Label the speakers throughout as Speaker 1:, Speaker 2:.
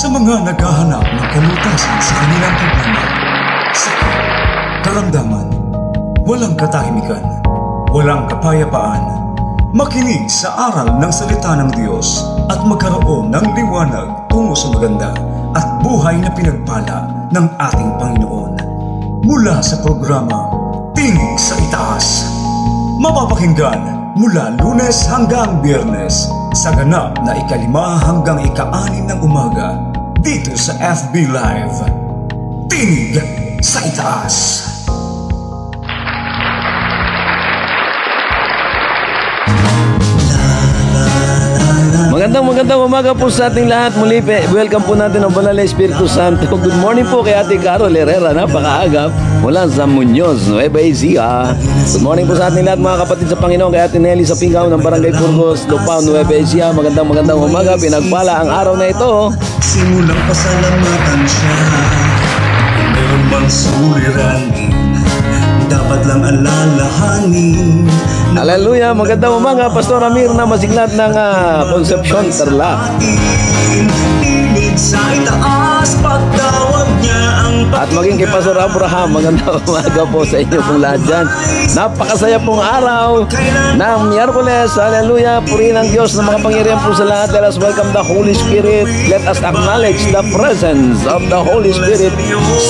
Speaker 1: Sa mga naghahanap ng kalutasan sa kanilang problema, sakit, karamdaman, walang katahimikan, walang kapayapaan, makinig sa aral ng salita ng Diyos at magkaroon ng liwanag tungo sa maganda at buhay na pinagpala ng ating Panginoon. Mula sa programa Tinig sa Itaas, mapapakinggan mula Lunes hanggang Biyernes sa ganap na ika-5 hanggang ika-6 ng umaga dito sa FB Live. Tinig sa Itaas.
Speaker 2: Magandang umaga po sa ating lahat. Muli, welcome po natin ang Banal na Espiritu Santo. Good morning po kay Ate Carol Herrera, napakaagap mula sa Muñoz, Nueva Ecija. Good morning po sa ating lahat mga kapatid sa Panginoon, kay Ate Nelly sa Pingaw ng Barangay Burgos, Lupao, Nueva Ecija. Magandang umaga, pinagpala ang araw na ito.
Speaker 1: Simulang pasalamatan siya, meron bang suliranin, dapat lang alalahanin.
Speaker 2: Hallelujah, magandang umaga, Pastor Amir na Masiglat ng Concepcion, Tarlac.
Speaker 1: Tinig sa itaas, pagtawag niya ang
Speaker 2: At maging kay Pastor Abraham, magandang umaga po sa inyo pong lahat dyan. Napakasaya pong araw ng Miyerkules. Hallelujah, purihin ang Diyos na makapangyarihan po sa lahat. Let us welcome the Holy Spirit. Let us acknowledge the presence of the Holy Spirit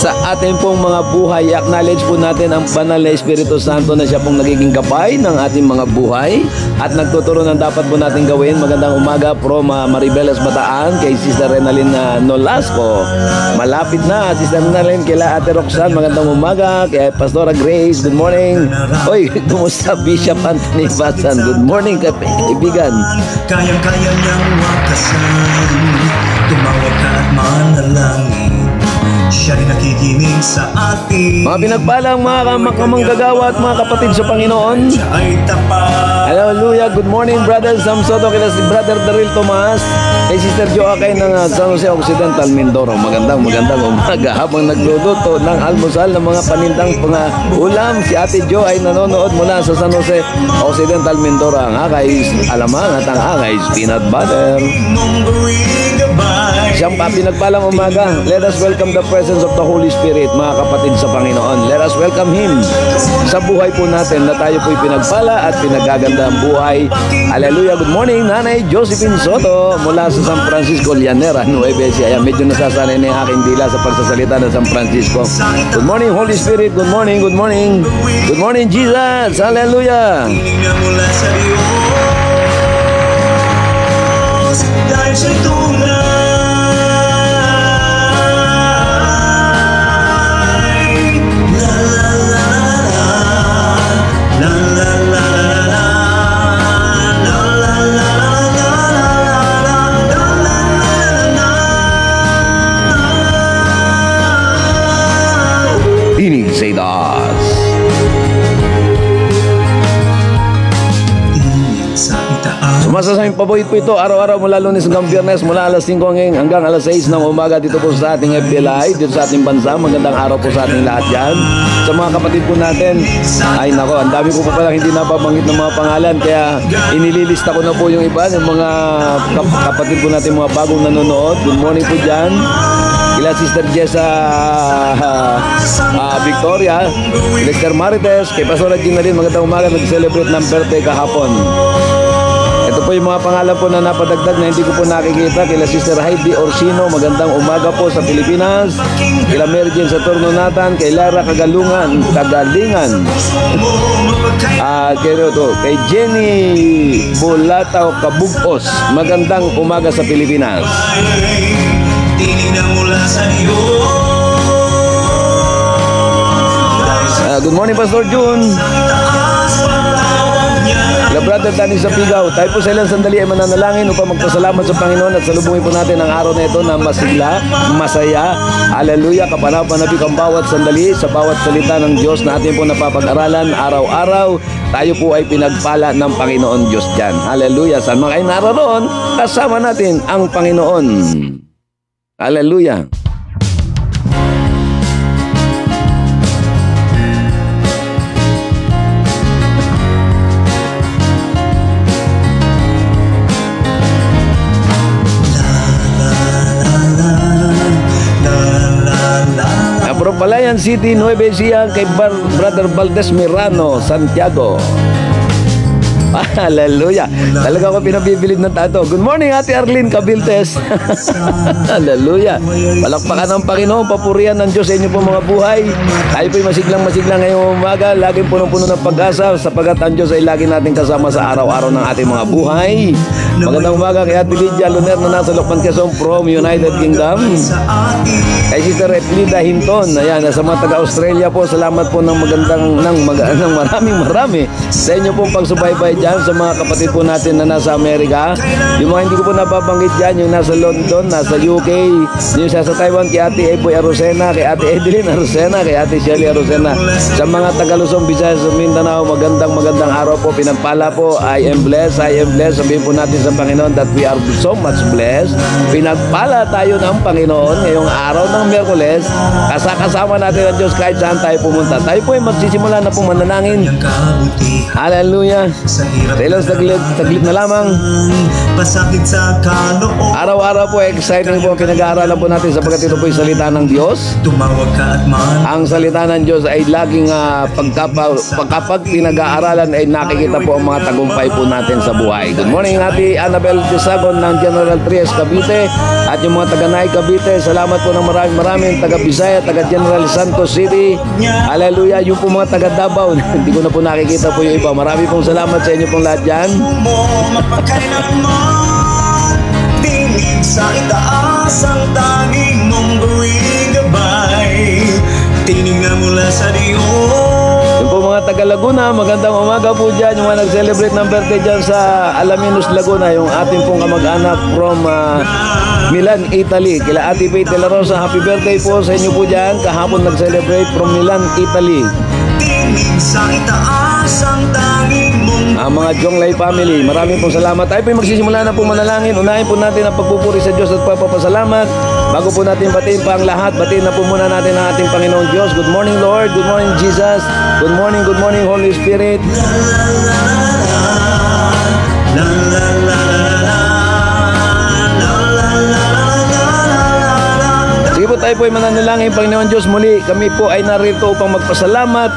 Speaker 2: sa ating pong mga buhay. Acknowledge po natin ang Banal na Espiritu Santo na siya pong nagiging gabay ng ating mga buhay at nagtuturo ng dapat po natin gawin. Magandang umaga from Maribeles, Bataan, kay Sister Renalyn Nolasco. Malapit na, Sister Renalyn, kila Ate Roxanne. Magandang umaga kay Pastora Grace. Good morning. Oy, kumusta Bishop Anthony Basan? Good morning kaibigan.
Speaker 1: Kayang-kaya niyang wakasan, tumawag ka at manalangin, siya rin nakikinig sa atin.
Speaker 2: Mga pinagpalang mga manggagawa at mga kapatid sa Panginoon,
Speaker 1: Siya ay tapat.
Speaker 2: hallelujah. Good morning, Brother Sam Soto, kila si Brother Daryl Tomas, kay Sister Joaquin ng San Jose Occidental, Mindoro. Magandang umaga. Habang nagluluto ng almusal ng mga panindang ulam, si Ate Jo ay nanonood mula sa San Jose Occidental, Mindoro. Ang akay alamang at ang akay peanut butter. Siyang pinagpalang umaga. Let us welcome the presence of the Holy Spirit, mga kapatid sa Panginoon. Let us welcome Him sa buhay po natin na tayo po'y pinagpala at pinagaganda ang buhay. Hallelujah. Good morning, Nanay Josephine Soto mula sa San Francisco, Llanera, Nueva Ecija. Medyo nasasanay na yung aking dila sa pagsasalita ng San Francisco. Good morning, Holy Spirit. Good morning, good morning. Good morning, Jesus. Hallelujah.
Speaker 1: Mula sa Diyos, dahil siya'y tunay.
Speaker 2: Tinig sa Itaas. Sumasasayang paboy po ito araw-araw mula Lunes hanggang Biyernes, mula alas 5 hanggang alas 6 ng umaga dito po sa ating FB Live, dito sa ating bansa. Magandang araw po sa ating lahat yan. Sa mga kapatid po natin, ay nako, ang dami ko po pala hindi napabanggit ng mga pangalan, kaya inililista ko na po yung iba, yung mga kapatid po natin, mga bagong nanonood. Good morning po dyan kila Sister Jessa Victoria, Sister Marites, kay Pastora Gina rin. Magandang umaga, nag-celebrate ng birthday kahapon. Ito po yung mga pangalan po na napadagdag na hindi ko po nakikita. Kila Sister Heidi Orsino, magandang umaga po sa Pilipinas. Kila Mary Jane Saturno Nathan, kay Lara Kagalingan. Kay Jenny Bulatao Kabugos, magandang umaga sa Pilipinas.
Speaker 1: Tinig na mula sa Diyos.
Speaker 2: Good morning, Pastor June. Kila Brother Danny sa Pigaw. Tayo po sa ilang sandali ay mananalangin upang magpasalamat sa Panginoon at salubungin po natin ang araw na ito na masigla, masaya. Hallelujah. Kapanapanabik ang bawat sandali sa bawat salita ng Diyos na atin po napapag-aralan araw-araw. Tayo po ay pinagpala ng Panginoon Diyos dyan. Hallelujah. Saan mga kayo naroon, kasama natin ang Panginoon. Hallelujah. Pangasinan City, Nueva Ecija, kay Brother Valdez Mirano, Santiago. Hallelujah. Talaga ako pinabibilid ng tato. Good morning, Ate Arlene Cabiltes. Hallelujah. Palakpakan ng Panginoon, papurihan ng Diyos sa inyo po mga buhay. Tayo po'y masiglang ngayong umaga. Laging punong-puno ng pag-asa sapagat ang Diyos ay lagi natin kasama sa araw-araw ng ating mga buhay. Magandang umaga kay Ate Lydia Luner na nasa Lokban, Quezon from United Kingdom. Kay Sister Etlida Hinton, ayan, sa mga taga-Australia po, salamat po ng marami sa inyo pong pagsubaybay dyan sa mga kapatid po natin na nasa Amerika. Yung mga hindi ko po nababanggit dyan, yung nasa London, nasa UK, yung sa Taiwan, kay Ate Eboy Arosena, kay Ate Edeline Arosena, kay Ate Shelly Arosena. Sa mga taga-Luzon, Visayas, Mindanao, magandang araw po, pinagpala po. I am blessed. Sabihin po natin sa Panginoon that we are so much blessed. Pinagpala tayo ng Panginoon ngayong araw ng Miyerkules. Kasama natin ang Diyos kahit saan tayo pumunta. Tayo po ay magsisimula na po mananangin. Hallelujah. Ilang saglit na lamang. Araw-araw po exciting po pinag-aaralan po natin sapagkat ito po yung salita ng Diyos. Ang salita ng Diyos ay laging pagkapag pinag-aaralan ay nakikita po ang mga tagumpay po natin sa buhay. Good morning, Ate Annabel Tisagon ng General Trias, Cavite, at yung mga taga-Nay Cavite. Salamat po ng maraming taga-Bisaya, taga-General Santos City. Hallelujah. Yung po mga taga-Davao, hindi ko na po nakikita po yung iba. Marami pong salamat sa inyo pong lahat dyan.
Speaker 3: Tingin sa itaas ang tanging mong buwing gabay. Tinignan mula sa Diyos.
Speaker 2: Yung po mga taga Laguna, magandang umaga po dyan. Yung mga nag-celebrate ng birthday dyan sa Alaminos, Laguna. Yung ating pong kamag-anak from Milan, Italy. Kila Ate Faith de la Rosa, happy birthday po sa inyo po dyan. Kahapon nag-celebrate from Milan, Italy.
Speaker 3: Tingin sa itaas ang tanging mong
Speaker 2: Ang mga Jonglay family, maraming pong salamat. Tayo po magsisimula na po manalangin. Unahin po natin ang pagpupuri sa Diyos at pagpapasalamat. Bago po natin batiin pa ang lahat, batiin na po muna natin ang ating Panginoong Diyos. Good morning, Lord. Good morning, Jesus. Good morning, Holy Spirit. Sige po, tayo po ay mananalangin, Panginoon Diyos. Muli, kami po ay narito upang magpasalamat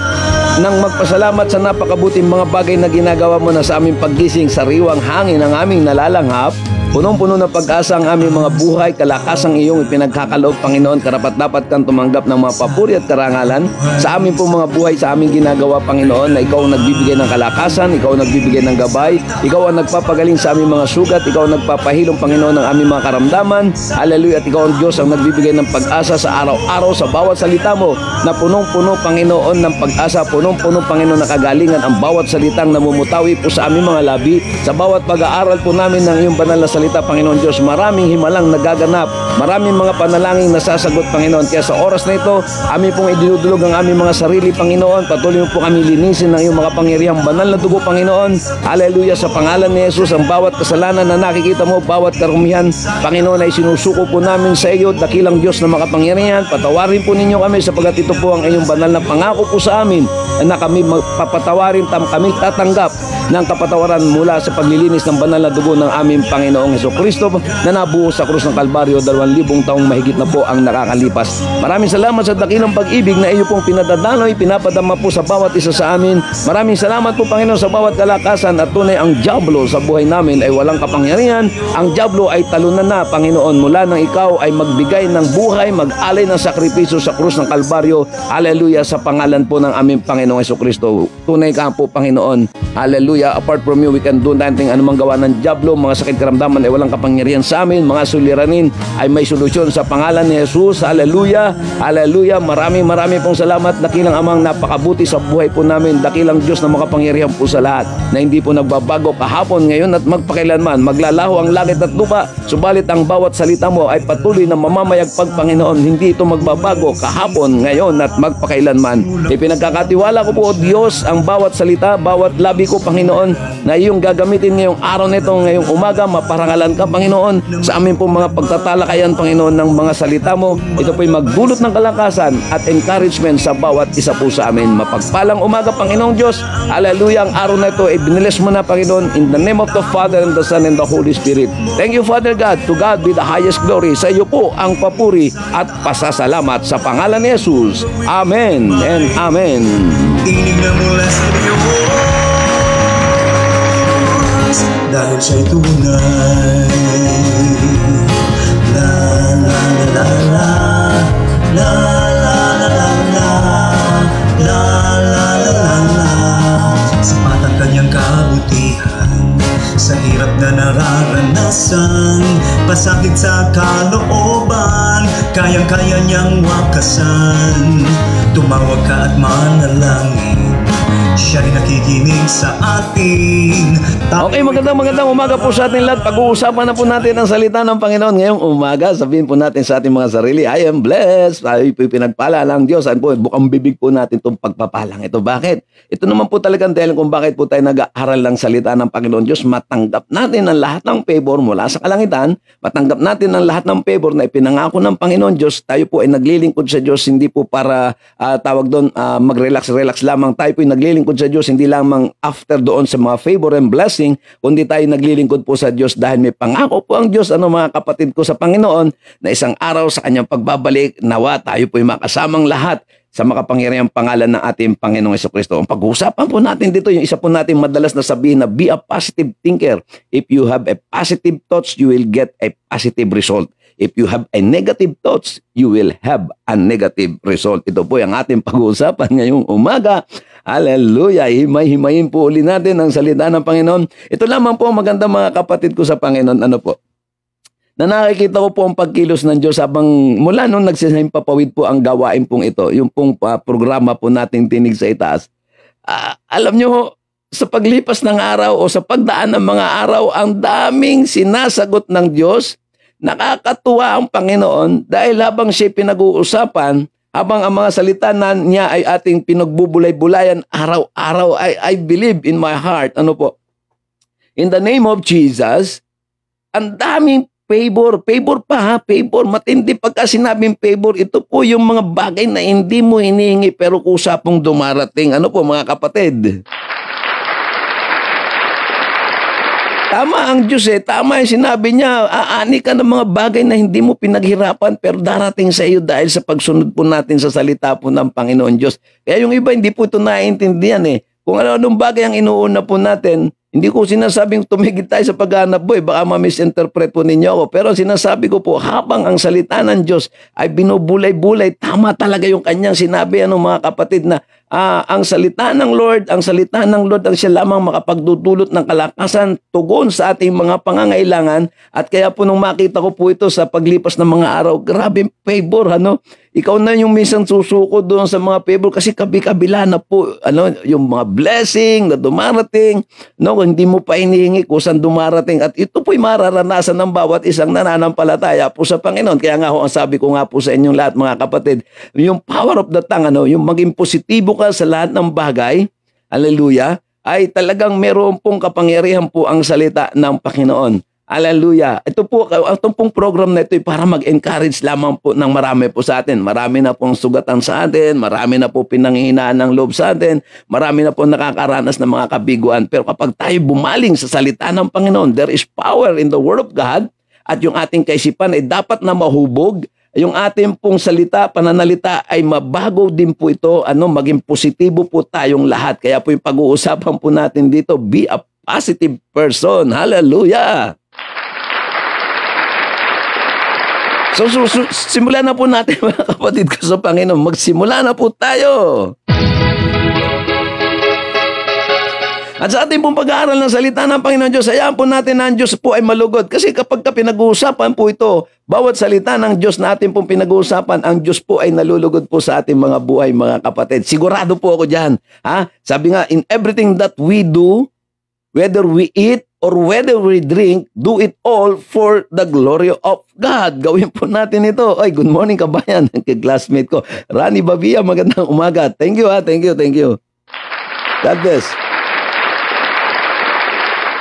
Speaker 2: sa napakabuting mga bagay na ginagawa mo na sa aming paggising, sariwang hangin ang aming nalalanghap. Punong-puno ng pag-asa ang aming mga buhay, kalakasang iyong ipinagkakaloob, Panginoon. Karapat-dapat kang tumanggap ng mga papuri at karangalan sa aming pong mga buhay, sa aming ginagawa, Panginoon, na ikaw ang nagbibigay ng kalakasan, ikaw ang nagbibigay ng gabay, ikaw ang nagpapagaling sa aming mga sugat, ikaw ang nagpapahilong, Panginoon, ng aming mga karamdaman. Hallelujah. At ikaw ang Diyos ang nagbibigay ng pag-asa sa araw-araw sa bawat salita mo na punong-puno, Panginoon, ng pag-asa, punong-puno, Panginoon, na kagalingan ang bawat salitang namumutawi po sa aming mga labi, sa bawat pag-aaral po namin ng iyong banal na salita, Panginoon Diyos. Maraming himalang nagaganap, maraming mga panalangin nasasagot, Panginoon. Kaya sa oras na ito, amin pong idinudulog ang aming mga sarili, Panginoon. Patuloy mo po kami linisin ng iyong mga pangyarihang banal na dugo, Panginoon. Hallelujah. Sa pangalan ni Jesus, ang bawat kasalanan na nakikita mo, bawat karumihan, Panginoon, ay sinusuko po namin sa iyo, dakilang Diyos na makapangyarihan. Patawarin po ninyo kami sapagkat ito po ang iyong banal na pangako po sa amin na kami magpapatawarin, kami tatanggap ng kapatawaran mula sa paglilinis ng banal na dugo ng aming Panginoong Hesukristo na nabuo sa krus ng Kalbaryo 2,000 taong mahigit na po ang nakakalipas. Maraming salamat sa dakilang pag-ibig na iyo pong pinadadaloy, pinapadama po sa bawat isa sa amin. Maraming salamat po, Panginoon, sa bawat kalakasan at tunay ang dyablo sa buhay namin ay walang kapangyarihan. Ang dyablo ay talunan na, Panginoon, mula nang ikaw ay magbigay ng buhay, mag-alay ng sakripisyo sa krus ng Kalbaryo. Hallelujah, sa pangalan po ng aming Panginoong Hesukristo. Tunay ka po, Panginoon. Hallelujah. Apart from you, we can do nothing. Anumang gawa ng dyablo, mga sakit karamdaman ay walang kapangyarihan sa amin. Mga suliranin ay may solusyon sa pangalan ni Jesus. Hallelujah. Hallelujah. Maraming pong salamat. Dakilang Amang napakabuti sa buhay po namin. Dakilang Diyos na makapangyarihan po sa lahat, na hindi po nagbabago kahapon, ngayon at magpakailanman. Maglalaho ang langit at lupa, subalit ang bawat salita mo ay patuloy na mamamayagpag, Panginoon. Hindi ito magbabago kahapon, ngayon at magpakailanman. Ipinagkakatiwala Iniaalala ko po, O Diyos, ang bawat salita, bawat labi ko, Panginoon, na iyong gagamitin ngayong araw nito, ngayong umaga. Maparangalan ka, Panginoon, sa amin po mga pagtatalakayan, Panginoon, ng mga salita mo. Ito po'y magdulot ng kalakasan at encouragement sa bawat isa po sa amin. Mapagpalang umaga, Panginoong Diyos. Hallelujah. Ang araw na ito, ibinilis mo na, Panginoon, in the name of the Father and the Son and the Holy Spirit. Thank you, Father God. To God be the highest glory. Sa iyo po ang papuri at pasasalamat sa pangalan ni Jesus. Amen and Amen.
Speaker 3: Tinig na mula sa Diyos, dahil siya'y tunay. La la la la la la la la la la la la la. Sapat ang kanyang kabutihan sa hirap na nararanasan, pasakit sa kalooban, kayang-kaya niyang wakasan. Tumawag ka at manalangin, siya rin nakikinig sa atin.
Speaker 2: Okay, magandang umaga po sa ating lahat. Pag-uusapan na po natin ang salita ng Panginoon ngayong umaga. Sabihin po natin sa ating mga sarili, I am blessed. Ay po pinagpala lang Diyos. Ano po, bukang bibig po natin itong pagpapalang ito. Bakit? Ito naman po talagang dahil kung bakit po tayo nag-aaral ng salita ng Panginoon Diyos. Matanggap natin ang lahat ng favor mula sa kalangitan. Matanggap natin ang lahat ng favor na ipinangako ng Panginoon Diyos. Tayo po ay naglilingkod sa Diyos, hindi po para tawag doon mag-relax lamang. Tayo po ay naglilingkod sa Diyos, hindi lamang after doon sa mga favor and blessing, kundi tayo naglilingkod po sa Diyos dahil may pangako po ang Diyos, mga kapatid ko sa Panginoon, na isang araw sa kanyang pagbabalik, nawa tayo po ay makasamang lahat sa makapangyarihang pangalan ng ating Panginoong Jesucristo. Ang pag-uusapan po natin dito, yung isa po natin madalas na sabihin na be a positive thinker. If you have a positive thoughts, you will get a positive result. If you have a negative thoughts, you will have a negative result. Ito po yung ating pag-uusapan ngayong umaga. Hallelujah! Himay-himayin po uli natin ang salita ng Panginoon. Ito lamang po maganda mga kapatid ko sa Panginoon. Ano po? Na nakikita ko po ang pagkilos ng Diyos habang mula nung nagsisahimpapawid po ang gawain pong ito, yung pong programa po nating Tinig sa Itaas. Alam nyo, sa paglipas ng araw o sa pagdaan ng mga araw, ang daming sinasagot ng Diyos. Nakakatuwa ang Panginoon dahil habang siya pinag-uusapan, habang ang mga salita niya ay ating pinagbubulay-bulayan araw-araw, I believe in my heart, ano po, in the name of Jesus, ang daming favor pa ha, favor, matindi pagka sinabing favor, ito po yung mga bagay na hindi mo hinihingi pero kusa pong dumarating, ano po mga kapatid. Tama ang Diyos tama yung sinabi niya, aani ka ng mga bagay na hindi mo pinaghirapan pero darating sa iyo dahil sa pagsunod po natin sa salita po ng Panginoon Diyos. Kaya yung iba hindi po ito naiintindihan Kung anong bagay ang inuuna po natin, hindi ko sinasabing tumigil tayo sa paghanap buhay, baka ma-misinterpret po ninyo ako. Pero sinasabi ko po, habang ang salita ng Diyos ay binubulay-bulay, tama talaga yung kanyang sinabi, mga kapatid, na ang salita ng Lord ang siya lamang makapagdudulot ng kalakasan, tugon sa ating mga pangangailangan. At kaya po nung makita ko po ito sa paglipas ng mga araw, grabe favor, ikaw na yung minsan susuko doon sa mga favor kasi kabi-kabila na po, yung mga blessing na dumarating, hindi mo pa hinihingi kung saan dumarating. At ito po'y mararanasan ng bawat isang nananampalataya po sa Panginoon. Kaya nga ang sabi ko nga po sa inyong lahat mga kapatid, yung power of the tongue, yung maging positibo ka sa lahat ng bagay, hallelujah, ay talagang meron pong kapangyarihan po ang salita ng Panginoon. Hallelujah. Ito po, itong pong program na ito ay para mag-encourage lamang po ng marami po sa atin. Marami na pong sugatan sa atin, marami na po pinanghihinaan ng loob sa atin, marami na po nakakaranas ng mga kabiguan. Pero kapag tayo bumaling sa salita ng Panginoon, there is power in the Word of God at yung ating kaisipan ay dapat na mahubog. Yung ating pong salita, pananalita ay mabago din po ito, maging positibo po tayong lahat. Kaya po yung pag-uusapan po natin dito, be a positive person. Hallelujah! So, simulan na po natin mga kapatid ko sa Panginoon. Magsimula na po tayo. At sa ating pong pag-aaral ng salita ng Panginoon Diyos, hayaan po natin na ang Diyos po ay malugod. Kasi kapag pinag-uusapan po ito, bawat salita ng Diyos na ating pong pinag-uusapan, ang Diyos po ay nalulugod po sa ating mga buhay, mga kapatid. Sigurado po ako dyan. Sabi nga, in everything that we do, whether we eat or whether we drink, do it all for the glory of God. Gawin po natin ito. Good morning kabayan, kay classmate ko. Rani Babia, magandang umaga. Thank you. God bless.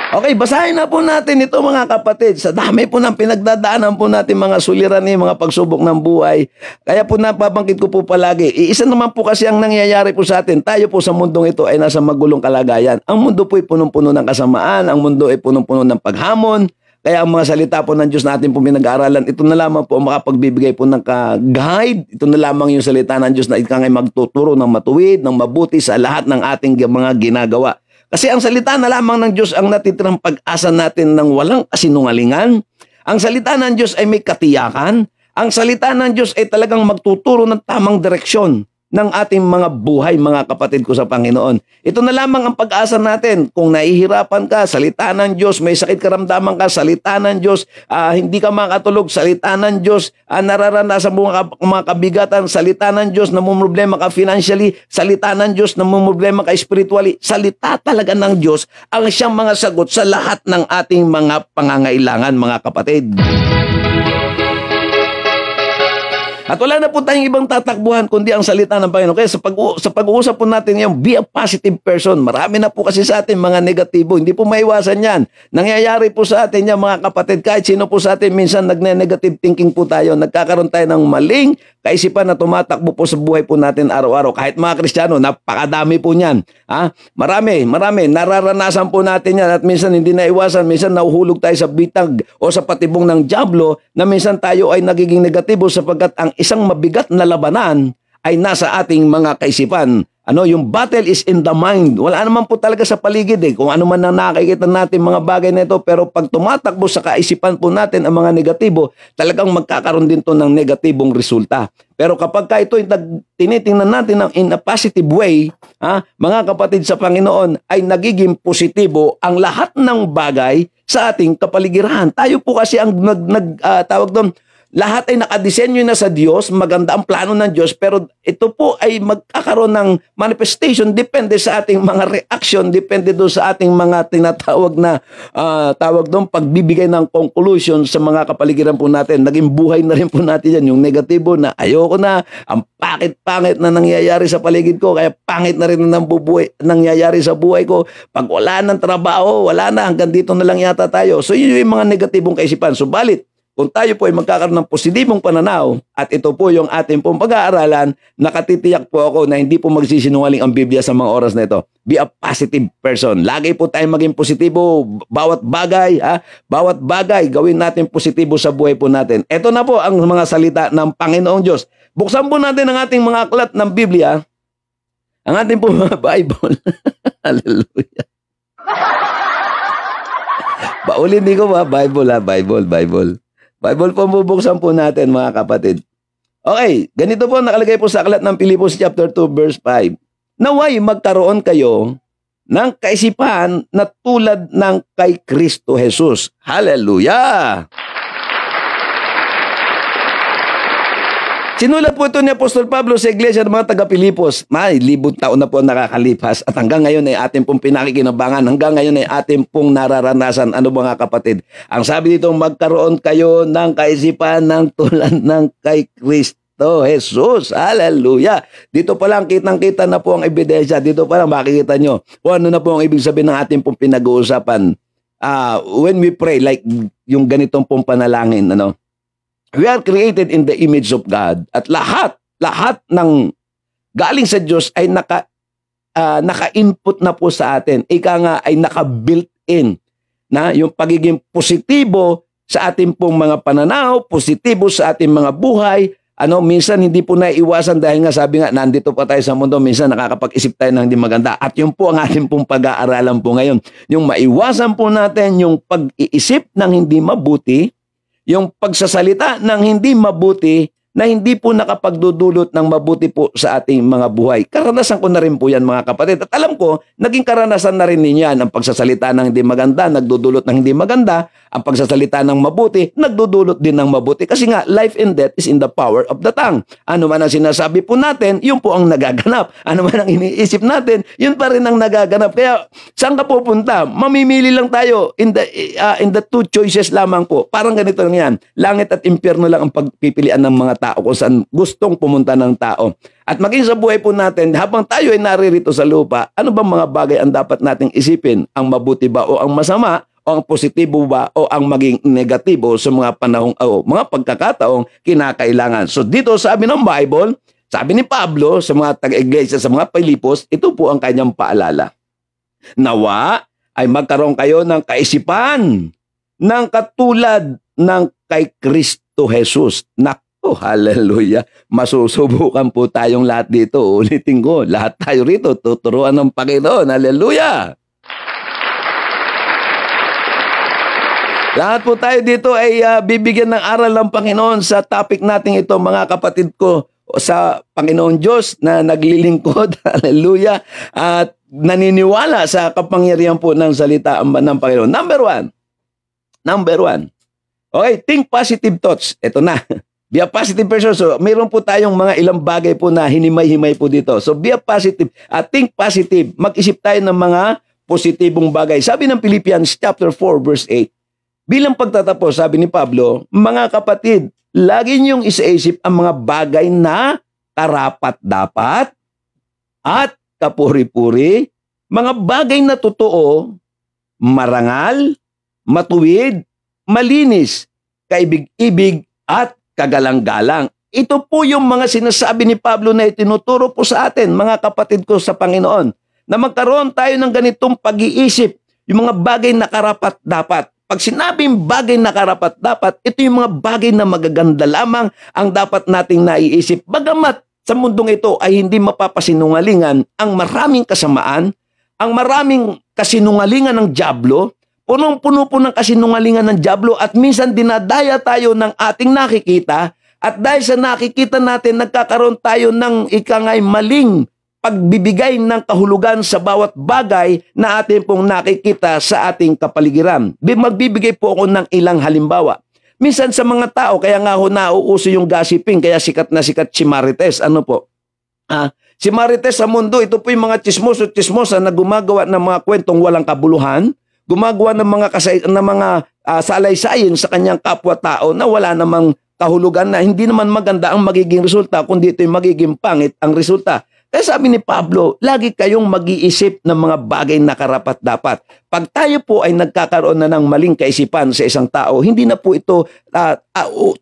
Speaker 2: Okay, basahin na po natin ito mga kapatid. Sa dami po ng pinagdadaanan po natin mga suliranin, mga pagsubok ng buhay. Kaya po napabangkit ko po palagi. Iisa naman po kasi ang nangyayari po sa atin. Tayo po sa mundong ito ay nasa magulong kalagayan. Ang mundo po ay punong-puno ng kasamaan. Ang mundo ay punong-puno ng paghamon. Kaya ang mga salita po ng Diyos natin po pinag-aaralan, ito na lamang po ang makapagbibigay po ng guide. Ito na lamang yung salita ng Diyos na ikangay magtuturo ng matuwid, ng mabuti sa lahat ng ating mga ginagawa. Kasi ang salita na lamang ng Diyos ang natitirang pag-asa natin ng walang kasinungalingan. Ang salita ng Diyos ay may katiyakan. Ang salita ng Diyos ay talagang magtuturo ng tamang direksyon ng ating mga buhay, mga kapatid ko sa Panginoon. Ito na lamang ang pag-asa natin. Kung nahihirapan ka, salita ng Diyos. May sakit karamdaman ka, salita ng Diyos. Hindi ka makatulog, salita ng Diyos. Nararanasan mo mga kabigatan, salita ng Diyos. Namumroblema ka financially, salita ng Diyos. Namumroblema ka spiritually, salita talaga ng Diyos ang siyang mga sagot sa lahat ng ating mga pangangailangan, mga kapatid. At wala na po tayong ibang tatakbuhan kundi ang salita ng Panginoon. Kaya sa pag-uusap po natin ngayon, be a positive person. Marami na po kasi sa atin mga negatibo. Hindi po maiwasan yan. Nangyayari po sa atin yan mga kapatid. Kahit sino po sa atin, minsan nagne-negative thinking po tayo. Nagkakaroon tayo ng maling kaisipan na tumatakbo po sa buhay po natin araw-araw. Kahit mga Kristiyano, napakadami po niyan. Marami. Nararanasan po natin yan. At minsan hindi naiwasan. Minsan nahuhulog tayo sa bitag o sa patibong ng dyablo na minsan tayo ay nagiging negatibo sapagkat ang isang mabigat na labanan ay nasa ating mga kaisipan. Yung battle is in the mind. Wala naman po talaga sa paligid kung ano man ang nakikita natin mga bagay na ito, pero pag tumatakbo sa kaisipan po natin ang mga negatibo, talagang magkakaroon din to ng negatibong resulta. Pero kapag ito tinitingnan natin in a positive way, mga kapatid sa Panginoon, ay nagiging positibo ang lahat ng bagay sa ating kapaligiran. Tayo po kasi ang tawag doon, lahat ay nakadisenyo na sa Diyos, maganda ang plano ng Diyos, pero ito po ay magkakaroon ng manifestation, depende sa ating mga reaction, depende doon sa ating mga tinatawag na pagbibigay ng conclusion sa mga kapaligiran po natin. Naging buhay na rin po natin yan, yung negatibo na ayoko na, ang pangit-pangit na nangyayari sa paligid ko, kaya pangit na rin na nangyayari sa buhay ko. Pag wala ng trabaho, wala na, hanggang dito na lang yata tayo. So yun yung mga negatibong kaisipan. Subalit, kung tayo po ay magkakaroon ng positibong pananaw, at ito po yung ating pong pag-aaralan, nakatitiyak po ako na hindi po magsisinungaling ang Biblia sa mga oras na ito. Be a positive person. Lagi po tayong maging positibo. Bawat bagay, gawin natin positibo sa buhay po natin. Ito na po ang mga salita ng Panginoong Diyos. Buksan po natin ang ating mga aklat ng Biblia, ang ating po mga Bible. Hallelujah. Baulin ko ba? Bible. Bible po bubuksan po natin mga kapatid. Okay, ganito po nakalagay po sa aklat ng Pilipos chapter 2 verse 5. Naway magkaroon kayo ng kaisipan na tulad ng kay Kristo Jesus. Hallelujah! Sinulat po ito ni Apostol Pablo sa iglesia ng mga taga-Pilipos. May 1,000 taon na po nakakalipas at hanggang ngayon ay ating pong pinakikinabangan, hanggang ngayon ay ating pong nararanasan. Ano mga kapatid? Ang sabi dito, magkaroon kayo ng kaisipan ng tulad ng kay Kristo Jesus. Hallelujah! Dito pa lang kitang-kita na po ang ebidensya. Dito pa lang makikita nyo kung ano na po ang ibig sabihin ng ating pong pinag-uusapan. When we pray, like yung ganitong pong panalangin, we are created in the image of God. At lahat ng galing sa Diyos ay naka-input na po sa atin. Ika nga ay naka-built in na yung pagiging positibo sa ating pong mga pananaw, positibo sa ating mga buhay. Minsan hindi po naiiwasan dahil nga sabi nga, nandito pa tayo sa mundo, minsan nakakapag-isip tayo ng hindi maganda. At yun po ang ating pong pag-aaralan po ngayon. Yung maiwasan po natin yung pag-iisip ng hindi mabuti, yung pagsasalita ng hindi mabuti na hindi po nakapagdudulot ng mabuti po sa ating mga buhay. Karanasan ko na rin po yan mga kapatid. At alam ko, naging karanasan na rin ninyo yan. Ang pagsasalita ng hindi maganda, nagdudulot ng hindi maganda. Ang pagsasalita ng mabuti, nagdudulot din ng mabuti. Kasi nga, life and death is in the power of the tongue. Ano man ang sinasabi po natin, yun po ang nagaganap. Ano man ang iniisip natin, yun pa rin ang nagaganap. Kaya, saan ka pupunta? Mamimili lang tayo in the two choices lamang po. Parang ganito lang yan. Langit at impyerno lang ang pagpipilian ng mga tao, kung saan gustong pumunta ng tao. At maging sa buhay po natin, habang tayo ay naririto sa lupa, ano bang mga bagay ang dapat nating isipin? Ang mabuti ba o ang masama? O ang positibo ba o ang maging negatibo sa mga panahong o mga pagkakataong kinakailangan? So dito sabi ng Bible, sabi ni Pablo sa mga taga-iglesia, sa mga Pilipos, ito po ang kanyang paalala. Nawa ay magkaroon kayo ng kaisipan ng katulad ng kay Kristo Jesus. Nako, hallelujah. Masusubukan po tayong lahat dito. Ulitin ko, lahat tayo rito tuturuan ng Panginoon. Hallelujah. Lahat po tayo dito ay bibigyan ng aral ng Panginoon sa topic natin ito, mga kapatid ko, sa Panginoon Diyos na naglilingkod, hallelujah, at naniniwala sa kapangyarihan po ng salita ng Panginoon. Number one. Okay, think positive thoughts. Ito na. Be a positive person. So, mayroon po tayong mga ilang bagay po na hinimay-himay po dito. So, be a positive. Think positive. Mag-isip tayo ng mga positibong bagay. Sabi ng Philippians chapter 4 verse 8, bilang pagtatapos, sabi ni Pablo, mga kapatid, lagi niyong isaisip ang mga bagay na karapat-dapat at kapuri-puri, mga bagay na totoo, marangal, matuwid, malinis, kaibig-ibig at kagalang-galang. Ito po yung mga sinasabi ni Pablo na itinuturo po sa atin, mga kapatid ko sa Panginoon, na magkaroon tayo ng ganitong pag-iisip, yung mga bagay na karapat-dapat. Pag sinabing bagay na karapat-dapat, ito yung mga bagay na magaganda lamang ang dapat nating naiisip. Bagamat sa mundong ito ay hindi mapapasinungalingan ang maraming kasamaan, ang maraming kasinungalingan ng dyablo, punong-puno po ng kasinungalingan ng dyablo at minsan dinadaya tayo ng ating nakikita at dahil sa nakikita natin, nagkakaroon tayo ng ikangay maling pagbibigay ng kahulugan sa bawat bagay na atin pong nakikita sa ating kapaligiran. Magbibigay po ako ng ilang halimbawa. Minsan sa mga tao, kaya nga ho nauuso yung gossiping, kaya sikat na sikat si Marites. Ano po? Si Marites sa mundo, ito po yung mga chismoso-chismosa na gumagawa ng mga kwentong walang kabuluhan, gumagawa ng mga salay-sayin sa kanyang kapwa-tao na wala namang kahulugan, na hindi naman maganda ang magiging resulta, kundi ito'y magiging pangit ang resulta. Kaya sabi ni Pablo, lagi kayong mag-iisip ng mga bagay na karapat-dapat. Pag tayo po ay nagkakaroon na ng maling kaisipan sa isang tao, hindi na po ito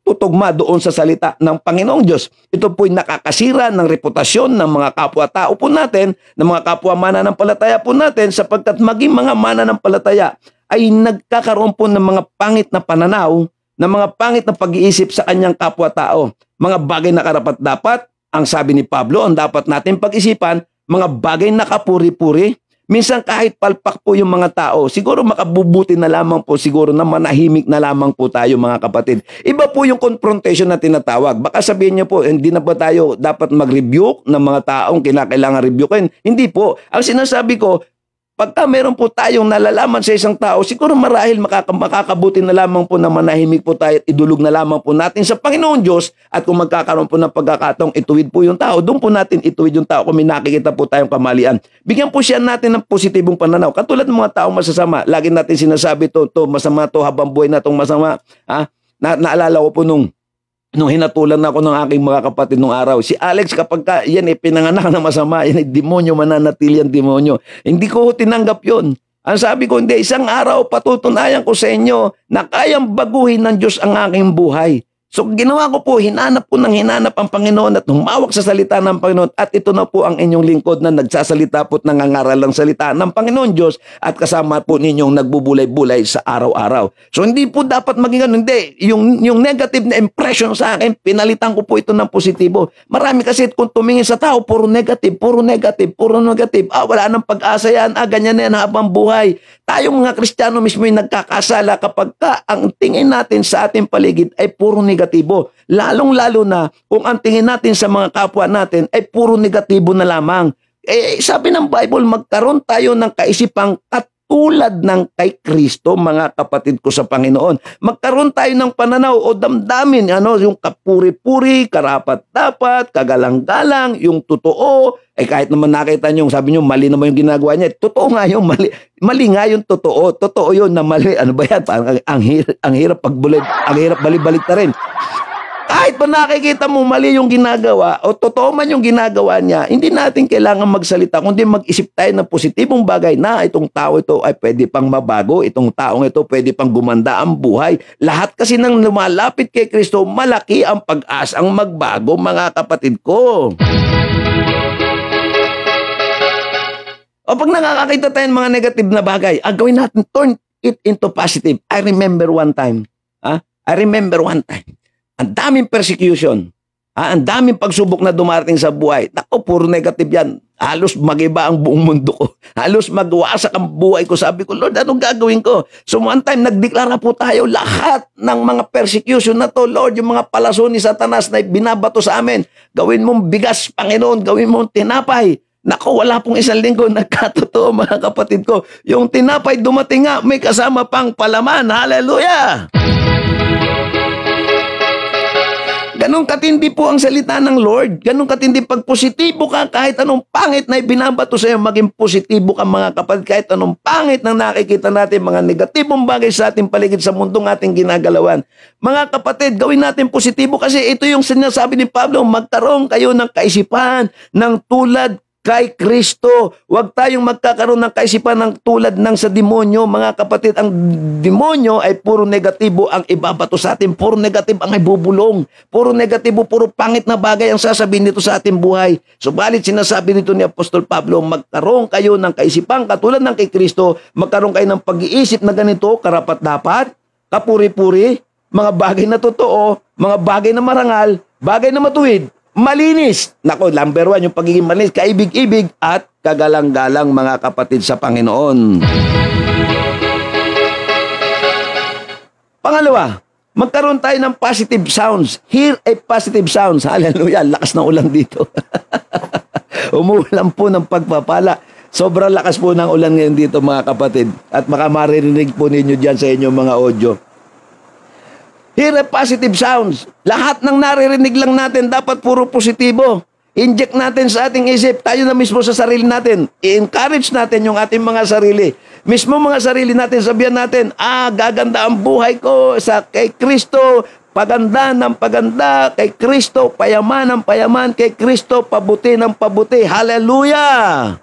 Speaker 2: tutugma doon sa salita ng Panginoong Diyos. Ito po ay nakakasira ng reputasyon ng mga kapwa-tao po natin, ng mga kapwa mananampalataya po natin, sapagkat maging mga mananampalataya ay nagkakaroon po ng mga pangit na pananaw, ng mga pangit na pag-iisip sa kanyang kapwa-tao. Mga bagay na karapat-dapat, ang sabi ni Pablo, ang dapat natin pag-isipan, mga bagay na kapuri-puri. Minsan kahit palpak po yung mga tao, siguro makabubuti na lamang po, siguro na manahimik na lamang po tayo, mga kapatid. Iba po yung confrontation na tinatawag. Baka sabihin niyo po, hindi na ba tayo dapat mag-rebuke ng mga taong kinakailangan rebukein? Hindi po. Ang sinasabi ko, pagka meron po tayong nalalaman sa isang tao, siguro marahil makakabuti na lamang po na manahimik po tayo at idulog na lamang po natin sa Panginoon Diyos, at kung magkakaroon po ng pagkakataong ituwid po yung tao, doon po natin ituwid yung tao kung may nakikita po tayong kamalian. Bigyan po siya natin ng positibong pananaw. Katulad ng mga taong masasama, lagi natin sinasabi to masama to, habang buhay na itong masama. Naalala ko po nung hinatulan ako ng aking mga kapatid nung araw. Si Alex, kapag yan pinanganak na masama, yan demonyo, mananatili ang demonyo. Hindi ko tinanggap yun. Ang sabi ko, hindi, isang araw patutunayan ko sa inyo na kayang baguhin ng Diyos ang aking buhay. So ginawa ko po, hinanap ang Panginoon at humawak sa salita ng Panginoon, at ito na po ang inyong lingkod na nagsasalita po at nangangaral ng salita ng Panginoon Diyos, at kasama po ninyong nagbubulay-bulay sa araw-araw. So hindi po dapat maging ganun. Hindi, yung negative na impression sa akin, pinalitan ko po ito ng positibo. Marami kasi kung tumingin sa tao, puro negative. Wala nang pag-asa yan, ganyan na yan habang buhay. Tayong mga Kristiyano mismo yung nagkakasala kapag ang tingin natin sa ating paligid ay puro negatibo. Lalong-lalo na kung ang tingin natin sa mga kapwa natin ay puro negatibo na lamang. Sabi ng Bible, magkaroon tayo ng kaisipang katulad ng kay Kristo, mga kapatid ko sa Panginoon. Magkaroon tayo ng pananaw o damdamin, yung kapuri-puri, karapat-dapat, kagalang-galang, yung totoo. Kahit naman nakita nyo, sabi nyo, mali naman yung ginagawa niya. Totoo nga yung mali. Mali nga yung totoo. Totoo yun na mali. Ano ba yan? Parang ang hirap pagbulay, ang hirap balik-balik na rin. Kahit pa nakikita mo mali yung ginagawa o totoo man yung ginagawa niya, hindi natin kailangan magsalita, kundi mag-isip tayo ng positibong bagay na itong tao ito ay pwede pang mabago, itong taong ito pwede pang gumanda ang buhay. Lahat kasi nang lumalapit kay Kristo, malaki ang pag-asang magbago, mga kapatid ko. O pag nakakakita tayo ng mga negative na bagay, gawin natin, turn it into positive. I remember one time. Ang daming persecution. Ang daming pagsubok na dumarating sa buhay. Naku, puro negative yan. Halos mag-iba ang buong mundo ko. Halos magwasak ang buhay ko. Sabi ko, Lord, anong gagawin ko? So one time, nagdeklara po tayo lahat ng mga persecution na to. Lord, yung mga palason ni Satanas na binabato sa amin, gawin mong bigas, Panginoon, gawin mong tinapay. Naku, wala pong isang linggo, nagkatotoo, mga kapatid ko. Yung tinapay dumating nga, may kasama pang palaman. Hallelujah! Ganun katindi po ang salita ng Lord. Ganun katindi pag positibo ka, kahit anong pangit na ibinabato sa'yo, maging positibo ka, mga kapatid. Kahit anong pangit na nakikita natin, mga negatibong bagay sa ating paligid sa mundong ating ginagalawan. Mga kapatid, gawin natin positibo kasi ito yung sinasabi ni Pablo, magkaroon kayo ng kaisipan ng tulad kay Kristo. Huwag tayong magkakaroon ng kaisipan ng tulad ng sa demonyo, mga kapatid. Ang demonyo ay puro negatibo ang ibabato sa atin. Puro negative ang ibubulong. Puro negatibo, puro pangit na bagay ang sasabihin nito sa ating buhay. Subalit sinasabi nito ni Apostol Pablo, magkaroon kayo ng kaisipan katulad ng kay Kristo. Magkaroon kayo ng pag-iisip na ganito, karapat-dapat, kapuri-puri, mga bagay na totoo, mga bagay na marangal, bagay na matuwid, malinis. Nako, number 1, yung pagiging malinis, kaibig-ibig at kagalang-galang, mga kapatid sa Panginoon. Pangalawa, magkaroon tayo ng positive sounds. Hear a positive sounds. Hallelujah, lakas ng ulan dito. Umuulan po ng pagpapala. Sobrang lakas po ng ulan ngayon dito, mga kapatid. At makamarinig po ninyo dyan sa inyong mga audio. Hear a positive sounds. Lahat ng naririnig lang natin dapat puro positibo. Inject natin sa ating isip. Tayo na mismo sa sarili natin. I-encourage natin yung ating mga sarili. Mismo mga sarili natin, sabihan natin, gaganda ang buhay ko sa kay Kristo. Paganda ng paganda kay Kristo. Payaman ng payaman kay Kristo. Pabuti ng pabuti. Hallelujah!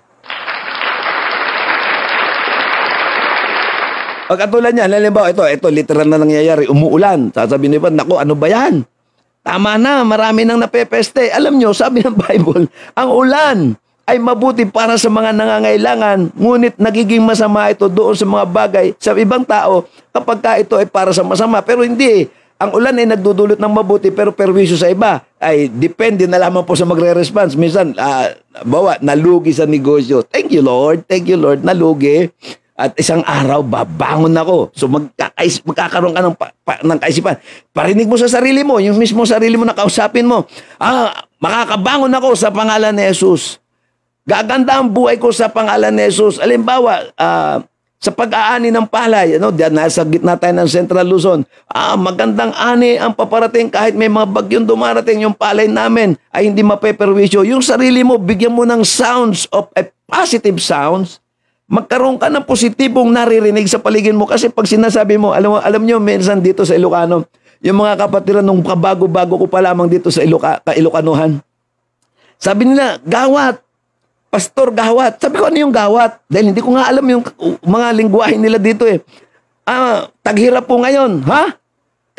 Speaker 2: Pagkatulad niya, halimbawa, ito literal na nangyayari, umuulan. Sasabihin niyo ba, naku, ano ba yan? Tama na, marami nang napepeste. Alam niyo, sabi ng Bible, ang ulan ay mabuti para sa mga nangangailangan, ngunit nagiging masama ito doon sa mga bagay sa ibang tao kapag ka ito ay para sa masama. Pero hindi, ang ulan ay nagdudulot ng mabuti pero perwisyo sa iba. Ay depende na lamang po sa magre-response. Minsan, nalugi sa negosyo. Thank you, Lord, nalugi. At isang araw, babangon ako. So magkakaroon ka ng kaisipan. Parinig mo sa sarili mo, yung mismo sarili mo na kausapin mo. Makakabangon ako sa pangalan ni Jesus. Gaganda ang buhay ko sa pangalan ni Jesus. Alimbawa, sa pag-aani ng palay, nasa gitna tayo ng Central Luzon, magandang ani ang paparating kahit may mga bagyong dumarating, yung palay namin ay hindi mapeperwisyo. Yung sarili mo, bigyan mo ng sounds of a positive sounds. Magkaroon ka ng positibong naririnig sa paligid mo kasi pag sinasabi mo, alam nyo, minsan dito sa Ilocano, yung mga kapatiran nung kabago-bago ko pa lamang dito sa Ilocanuhan, sabi nila, gawat, pastor, gawat. Sabi ko, ano yung gawat? Dahil hindi ko nga alam yung mga lingwahe nila dito eh. Taghirap po ngayon, ha?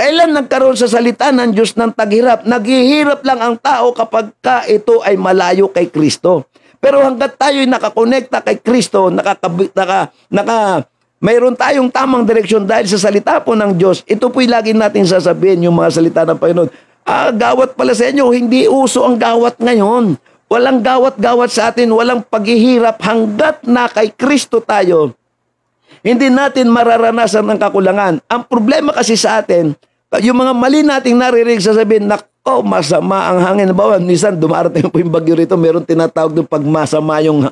Speaker 2: Kailan nagkaroon sa salita ng Diyos ng taghirap? Naghihirap lang ang tao kapag ito ay malayo kay Kristo. Pero hanggat tayo'y nakakonekta kay Kristo, mayroon tayong tamang direksyon dahil sa salita po ng Diyos, ito po'y lagi natin sasabihin yung mga salita ng Panginoon. Gawat pala sa inyo, hindi uso ang gawat ngayon. Walang gawat-gawat sa atin, walang paghihirap hanggat na kay Kristo tayo. Hindi natin mararanasan ng kakulangan. Ang problema kasi sa atin, yung mga mali nating naririnig sasabihin, masama ang hangin. Bawa, minsan dumarating po yung bagyo rito, meron tinatawag doon pag masama yung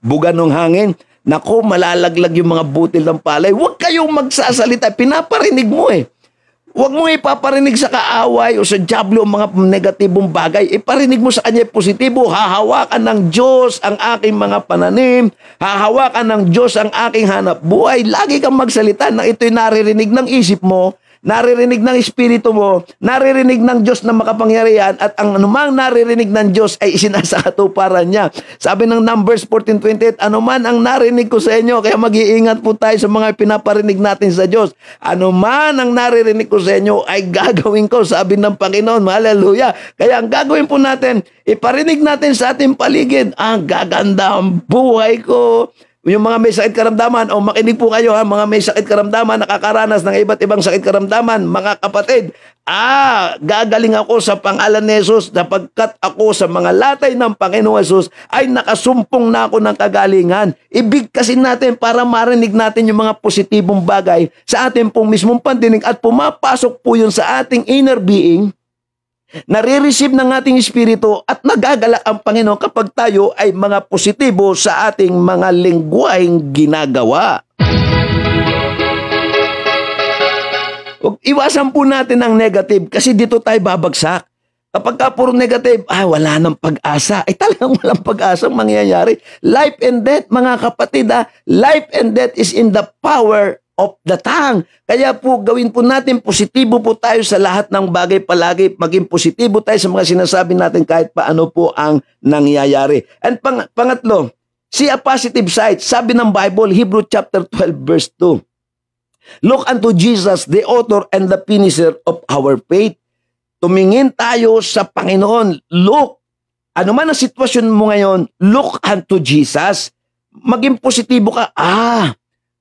Speaker 2: buga ng hangin. Nako, malalaglag yung mga butil ng palay. Huwag kayong magsasalita. Pinaparinig mo eh. Huwag mong ipaparinig sa kaaway o sa diablo mga negatibong bagay. Iparinig mo sa kanya positibo. Hahawakan ng Diyos ang aking mga pananim. Hahawakan ng Diyos ang aking hanap buhay. Lagi kang magsalita na ito'y naririnig ng isip mo naririnig ng Espiritu mo, naririnig ng Diyos na makapangyarihan, at ang anumang naririnig ng Diyos ay isinasakatuparan niya. Sabi ng Numbers 14:28, anuman ang narinig ko sa inyo, kaya mag-iingat po tayo sa mga pinaparinig natin sa Diyos. Anuman ang naririnig ko sa inyo ay gagawin ko, sabi ng Panginoon. Hallelujah. Kaya ang gagawin po natin, iparinig natin sa ating paligid, ang gaganda ang buhay ko. Yung mga may sakit karamdaman, o makinig po kayo ha, mga may sakit karamdaman, nakakaranas ng iba't ibang sakit karamdaman, mga kapatid, gagaling ako sa pangalan ni Jesus, sapagkat ako sa mga latay ng Panginoon Jesus ay nakasumpong na ako ng kagalingan. Ibigkasin natin para marinig natin yung mga positibong bagay sa ating pong mismong pandinig, at pumapasok po yun sa ating inner being, nare-receive ng ating espiritu, at nagagala ang Panginoon kapag tayo ay mga positibo sa ating mga lengguwaheng ginagawa. Iwasan po natin ang negative, kasi dito tayo babagsak. Kapag ka puro negative, wala nang pag-asa. Ay talagang walang pag-asang mangyayari. Life and death, mga kapatid, life and death is in the power of the tongue. Kaya po gawin po natin, positibo po tayo sa lahat ng bagay palagi. Maging positibo tayo sa mga sinasabi natin kahit paano po ang nangyayari. And pangatlo, see a positive side. Sabi ng Bible, Hebrew chapter 12 verse 2. Look unto Jesus, the author and the finisher of our faith. Tumingin tayo sa Panginoon. Look, ano man ang sitwasyon mo ngayon, look unto Jesus. Maging positibo ka.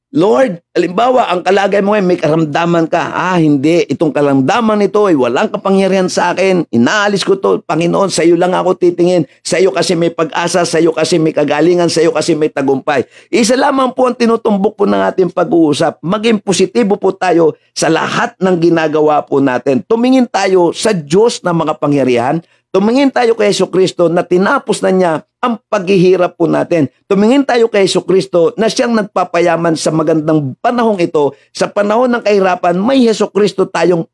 Speaker 2: Lord, halimbawa, ang kalagay mo ngayon, may karamdaman ka. Hindi, itong karamdaman nito ay walang kapangyarihan sa akin. Inaalis ko to, Panginoon, sa iyo lang ako titingin. Sa iyo kasi may pag-asa, sa iyo kasi may kagalingan, sa iyo kasi may tagumpay. Isa lamang po ang tinutumbok po ng ating pag-uusap. Maging positibo po tayo sa lahat ng ginagawa po natin. Tumingin tayo sa Diyos na makapangyarihan. Tumingin tayo kay Jesucristo na tinapos na niya ang paghihirap po natin. Tumingin tayo kay Jesucristo na siyang nagpapayaman sa magandang panahong ito. Sa panahon ng kahirapan, may Jesucristo tayong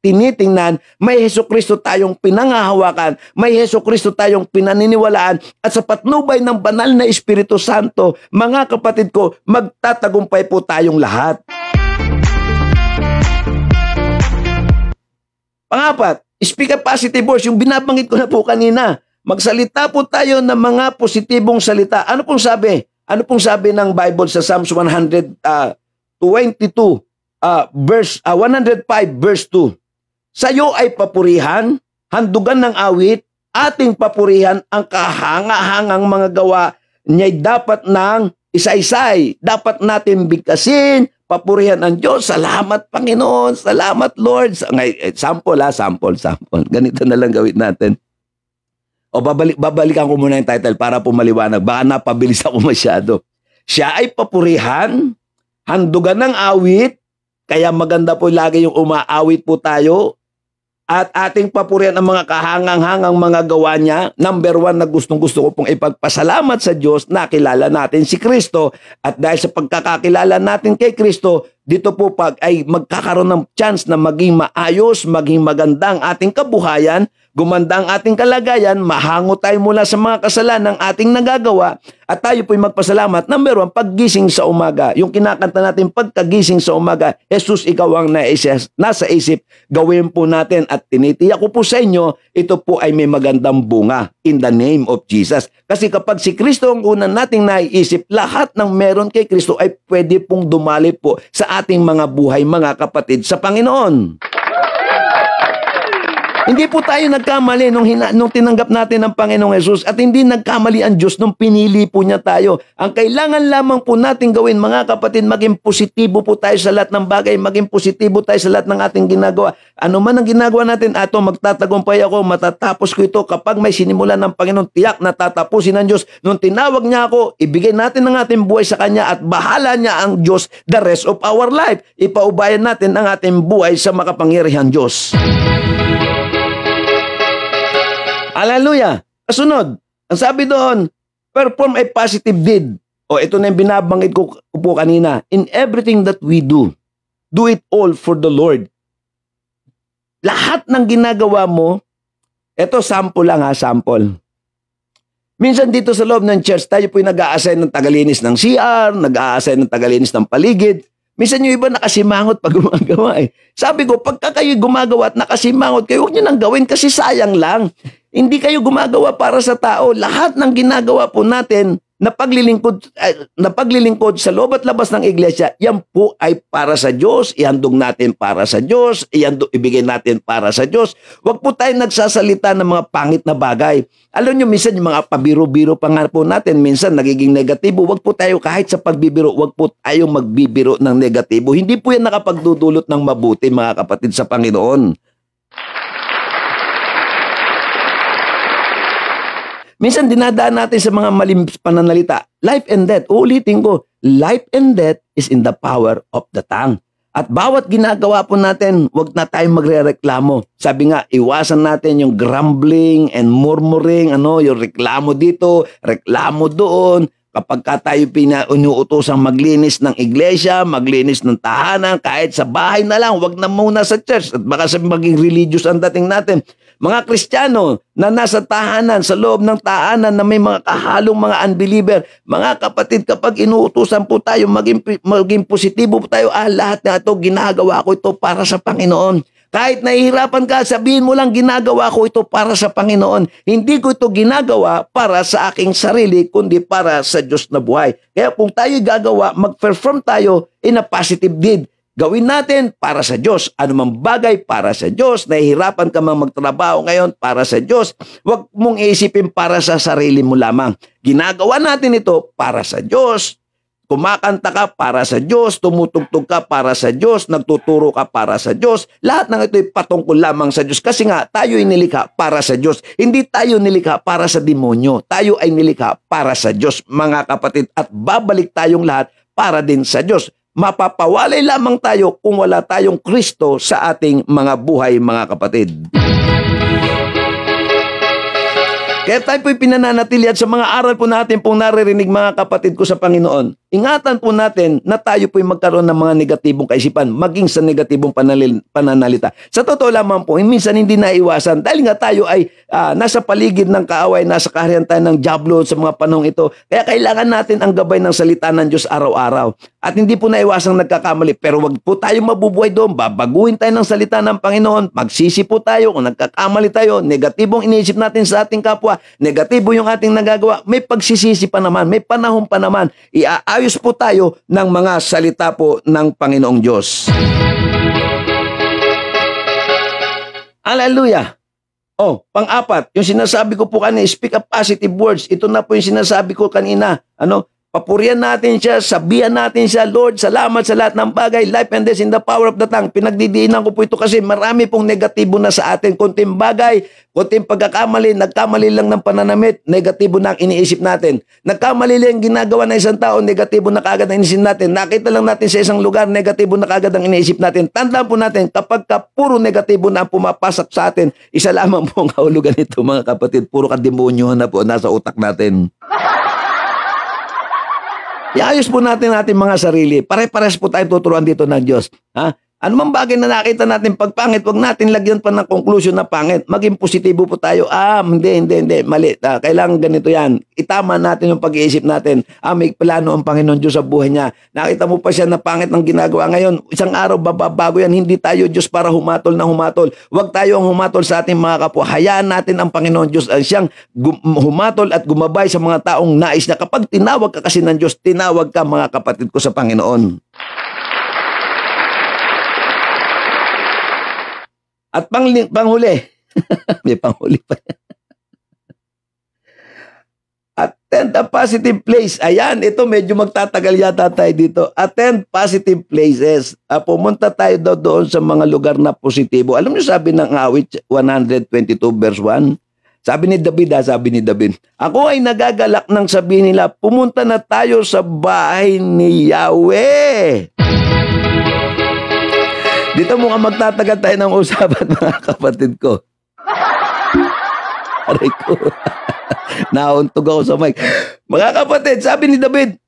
Speaker 2: tinitingnan, may Jesucristo tayong pinangahawakan, may Jesucristo tayong pinaniniwalaan, at sa patnubay ng banal na Espiritu Santo, mga kapatid ko, magtatagumpay po tayong lahat. Pangapat, speak a positive words. Yung binabanggit ko na po kanina. Magsalita po tayo ng mga positibong salita. Ano pong sabi? Ano pong sabi ng Bible sa Psalms 105 verse 2? Sa iyo ay papurihan, handugan ng awit, ating papurihan ang kahanga-hangang mga gawa niya'y dapat ng isa-isay. Dapat natin bigkasin, papurihan ang Diyos. Salamat, Panginoon. Salamat, Lord. Sample. Ganito na lang gawin natin. O babalikan ko muna yung title para po maliwanag. Baka napabilis ako masyado. Siya ay papurihan, handugan ng awit, kaya maganda po lagi yung umaawit po tayo, at ating papurihan ang mga kahangang-hangang mga gawa niya. Number 1 na gustong-gusto ko pong ipagpasalamat sa Diyos na kilala natin si Kristo. At dahil sa pagkakakilala natin kay Kristo, dito po pag ay magkakaroon ng chance na maging maayos, maging maganda ang ating kabuhayan, gumanda ang ating kalagayan, mahango tayo mula sa mga kasalanan ng ating nagagawa, at tayo po'y magpasalamat. Number 1, paggising sa umaga. Yung kinakanta natin, pagkagising sa umaga, Jesus, ikaw ang nasa isip, gawin po natin, at tinitiyak ko po sa inyo, ito po ay may magandang bunga in the name of Jesus. Kasi kapag si Kristo ang unang nating naiisip, lahat ng meron kay Kristo ay pwede pong dumali po sa ating mga buhay, mga kapatid, sa Panginoon. Hindi po tayo nagkamali nung tinanggap natin ang Panginoong Jesus, at hindi nagkamali ang Diyos nung pinili po niya tayo. Ang kailangan lamang po natin gawin, mga kapatid, maging positibo po tayo sa lahat ng bagay, maging positibo tayo sa lahat ng ating ginagawa. Ano man ang ginagawa natin, magtatagumpay ako, matatapos ko ito. Kapag may sinimulan ng Panginoon, tiyak na tatapusin ng Diyos. Nung tinawag niya ako, ibigay natin ang ating buhay sa Kanya, at bahala niya ang Diyos the rest of our life. Ipaubayan natin ang ating buhay sa makapangyarihang Diyos. Hallelujah! Kasunod, ang sabi doon, perform a positive deed. Ito na yung binabanggit ko po kanina. In everything that we do it all for the Lord. Lahat ng ginagawa mo, ito sample lang sample. Minsan dito sa loob ng church, tayo po'y nag-a-assign ng tagalinis ng CR, nag-a-assign ng tagalinis ng paligid. Minsan yung iba nakasimangot pag gumagawa eh. Sabi ko, pagka kayo gumagawa at nakasimangot kayo, huwag nyo nang gawin kasi sayang lang. Hindi kayo gumagawa para sa tao. Lahat ng ginagawa po natin na paglilingkod sa loob at labas ng iglesia, yan po ay para sa Diyos. Ihandog natin para sa Diyos. Ibigay natin para sa Diyos. Huwag po tayo nagsasalita ng mga pangit na bagay. Alam nyo, minsan yung mga pabiro-biro pa nga po natin, minsan nagiging negatibo. Huwag po tayo kahit sa pagbibiro, huwag po tayong magbibiro ng negatibo. Hindi po yan nakapagdudulot ng mabuti, mga kapatid sa Panginoon. Minsan dinadaan natin sa mga maling pananalita. Life and death. Uulitin ko, life and death is in the power of the tongue. At bawat ginagawa po natin, huwag na tayong magre-reklamo. Sabi nga, iwasan natin yung grumbling and murmuring, yung reklamo dito, reklamo doon. Kapag tayo inuutosang maglinis ng iglesia, maglinis ng tahanan, kahit sa bahay na lang, huwag na muna sa church. At baka maging religious ang dating natin. Mga Kristiyano na nasa tahanan, sa loob ng tahanan na may mga kahalong mga unbeliever, mga kapatid, kapag inuutosan po tayo, maging positibo po tayo, lahat na ito, ginagawa ko ito para sa Panginoon. Kahit nahihirapan ka, sabihin mo lang, ginagawa ko ito para sa Panginoon. Hindi ko ito ginagawa para sa aking sarili, kundi para sa Diyos na buhay. Kaya kung tayo gagawa, mag-perform tayo in a positive deed. Gawin natin para sa Diyos. Anumang bagay para sa Diyos. Nahihirapan ka mang magtrabaho ngayon para sa Diyos. Huwag mong iisipin para sa sarili mo lamang. Ginagawa natin ito para sa Diyos. Kumakanta ka para sa Diyos, tumutugtog ka para sa Diyos, nagtuturo ka para sa Diyos. Lahat ng ito ay patungkol lamang sa Diyos. Kasi nga, tayo ay nilikha para sa Diyos. Hindi tayo nilikha para sa demonyo. Tayo ay nilikha para sa Diyos, mga kapatid. At babalik tayong lahat para din sa Diyos. Mapapawalay lamang tayo kung wala tayong Kristo sa ating mga buhay, mga kapatid. Kaya tayo po'y pinananatili at sa mga aral po natin pong naririnig, mga kapatid ko sa Panginoon, ingatan po natin na tayo po'y magkaroon ng mga negatibong kaisipan, maging sa negatibong pananalita. Sa totoo lamang po, minsan hindi naiwasan dahil nga tayo ay nasa paligid ng kaaway, nasa kaharian tayo ng dyablo sa mga panahong ito. Kaya kailangan natin ang gabay ng salita ng Diyos araw-araw. At hindi po naiwasang nagkakamali, pero wag po tayo mabubuhay doon. Babaguhin tayo ng salita ng Panginoon. Magsisi po tayo kung nagkakamali tayo. Negatibong iniisip natin sa ating kapwa. Negatibo yung ating nagagawa. May pagsisisi pa naman. May panahon pa naman. Iaayos po tayo ng mga salita po ng Panginoong Diyos. Hallelujah! Pang-apat, yung sinasabi ko po kanina, speak up positive words. Ito na po yung sinasabi ko kanina. Papurihan natin siya, sabihan natin siya, Lord, salamat sa lahat ng bagay, life and death in the power of the tongue. Pinagdidiinan ko po ito kasi marami pong negatibo na sa atin. Kunting bagay, kunting pagkakamali, nagkamali lang ng pananamit, negatibo na ang iniisip natin. Nagkamali lang ginagawa ng isang tao, negatibo na kaagad ang iniisip natin. Nakita lang natin sa isang lugar, negatibo na kaagad ang iniisip natin. Tandaan po natin, kapag puro negatibo na ang pumapasok sa atin, isa lamang po ang kahulugan nito, mga kapatid, puro kademonyo na po nasa utak natin. Iayos po natin mga sarili. Pare-pares po tayo tuturuan dito ng Diyos. Ano mang bagay na nakita natin pagpangit, wag natin lagyan pa ng conclusion na pangit. Maging positibo po tayo. Hindi. Mali. Kailangan ganito yan. Itama natin yung pag-iisip natin. May plano ang Panginoon Diyos sa buhay niya. Nakita mo pa siya na pangit ng ginagawa ngayon. Isang araw, babago yan. Hindi tayo Diyos para humatol na humatol. Huwag tayo ang humatol sa ating mga kapwa. Hayaan natin ang Panginoon Diyos siyang humatol at gumabay sa mga taong nais na kapag tinawag ka kasi ng Diyos, tinawag ka, mga kapatid ko sa Panginoon. At panghuli, may panghuli pa yan. Attend a positive place. Ayan, ito medyo magtatagal yata tayo dito. Attend positive places. Pumunta tayo daw doon sa mga lugar na positibo. Alam niyo sabi ng awit 122 verse 1? Sabi ni David, ako ay nagagalak ng sabihin nila, pumunta na tayo sa bahay ni Yahweh. Dito mukhang magtatagal tayo ng usapan, mga kapatid ko. Aray ko. Nauntog ako sa mic. Mga kapatid, sabi ni David,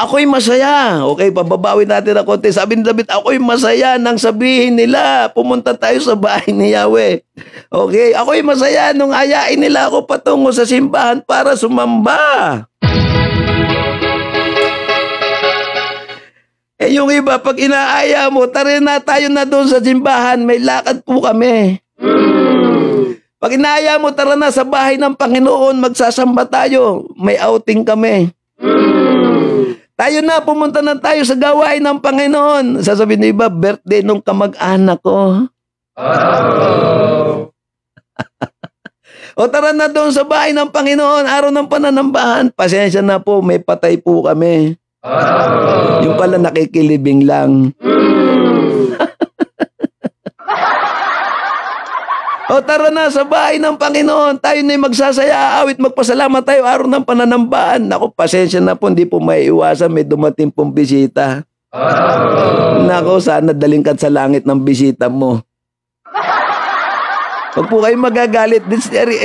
Speaker 2: ako'y masaya. Okay, pababawi natin ang konti. Sabi ni David, ako'y masaya nang sabihin nila, pumunta tayo sa bahay ni Yahweh. Okay, ako'y masaya nung ayain nila ako patungo sa simbahan para sumamba. Eh yung iba, pag inaaya mo, tara na tayo na doon sa simbahan, may lakad po kami. Pag inaaya mo, tara na sa bahay ng Panginoon, magsasamba tayo, may outing kami. Tayo na, pumunta na tayo sa gawain ng Panginoon. Sasabihin ng iba, birthday nung kamag-anak ko. O tara na doon sa bahay ng Panginoon, araw ng pananambahan. Pasensya na po, may patay po kami. Yung pala nakikilibing lang. O tara na sa bahay ng Panginoon, tayo na magsasaya, awit, magpasalamat tayo araw ng pananambahan. Naku, pasensya na po, hindi po maiiwasan, may dumating pong bisita. Naku, sana dalingkat sa langit ng bisita mo. Huwag po kayo magagalit.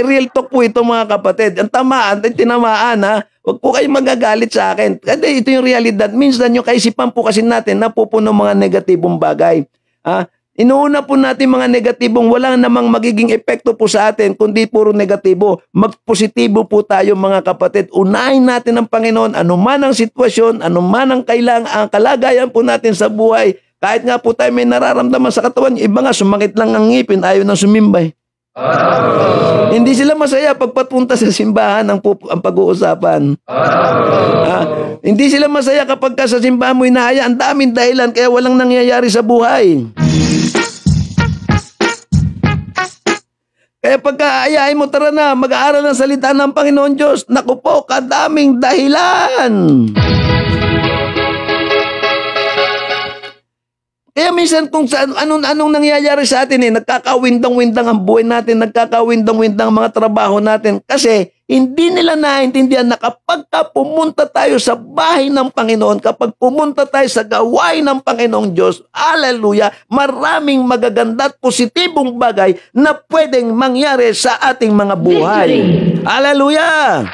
Speaker 2: Real talk po ito mga kapatid. Ang tamaan, tinamaan ha. Huwag po kayo magagalit sa akin. Kasi ito yung realidad. Minsan yung kaisipan po kasi natin napupuno mga negatibong bagay. Ha? Inuuna po natin mga negatibong walang namang magiging epekto po sa atin kundi puro negatibo. Magpositibo po tayo mga kapatid. Unahin natin ang Panginoon. Ano man ang sitwasyon, ano man ang ang kalagayan po natin sa buhay. Kahit nga po tayo may nararamdaman sa katawan, iba nga sumakit lang ang ngipin, ayaw nang sumimbay. Hindi sila masaya pag papunta sa simbahan ang pag-uusapan. Hindi sila masaya kapag sa simbahan mo inaaya. Ang daming dahilan kaya walang nangyayari sa buhay. Kaya pagka-ayain mo, tara na, mag-aaral ng salita ng Panginoon Diyos. Naku po, kadaming dahilan. Kaya minsan kung anong nangyayari sa atin nagkakawindang-windang ang buhay natin, nagkakawindang-windang ang mga trabaho natin kasi hindi nila naintindihan na kapag pumunta tayo sa bahay ng Panginoon, kapag pumunta tayo sa gawain ng Panginoong Diyos, hallelujah, maraming magaganda at positibong bagay na pwedeng mangyari sa ating mga buhay. Victory. Hallelujah!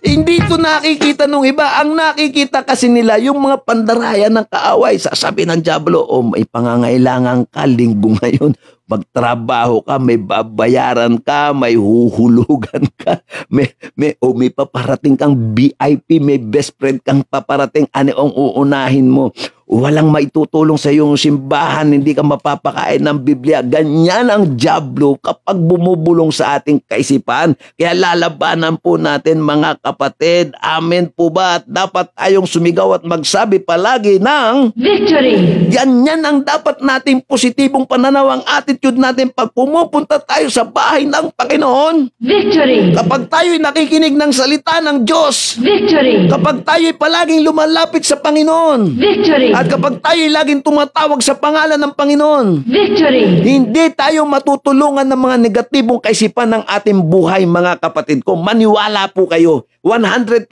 Speaker 2: Hindi ito nakikita nung iba. Ang nakikita kasi nila, yung mga pandarayan ng kaaway. Sasabi ng dyablo, may pangangailangan ka, linggo ngayon. Magtrabaho ka, may babayaran ka, may huhulugan ka, may paparating kang VIP, may best friend kang paparating, ano ang uunahin mo? Walang maitutulong sa iyong simbahan, hindi ka mapapakain ng Biblia. Ganyan ang dyablo kapag bumubulong sa ating kaisipan. Kaya lalabanan po natin mga kapatid. Amen po ba? At dapat tayong sumigaw at magsabi palagi ng victory. Ganyan ang dapat nating positibong pananaw, ang attitude natin pag pumupunta tayo sa bahay ng Panginoon. Victory. Kapag tayo'y nakikinig ng salita ng Diyos. Victory. Kapag tayo'y palaging lumalapit sa Panginoon. Victory. At kapag tayo'y laging tumatawag sa pangalan ng Panginoon, victory! Hindi tayo matutulungan ng mga negatibong kaisipan ng ating buhay, mga kapatid ko. Maniwala po kayo. 100%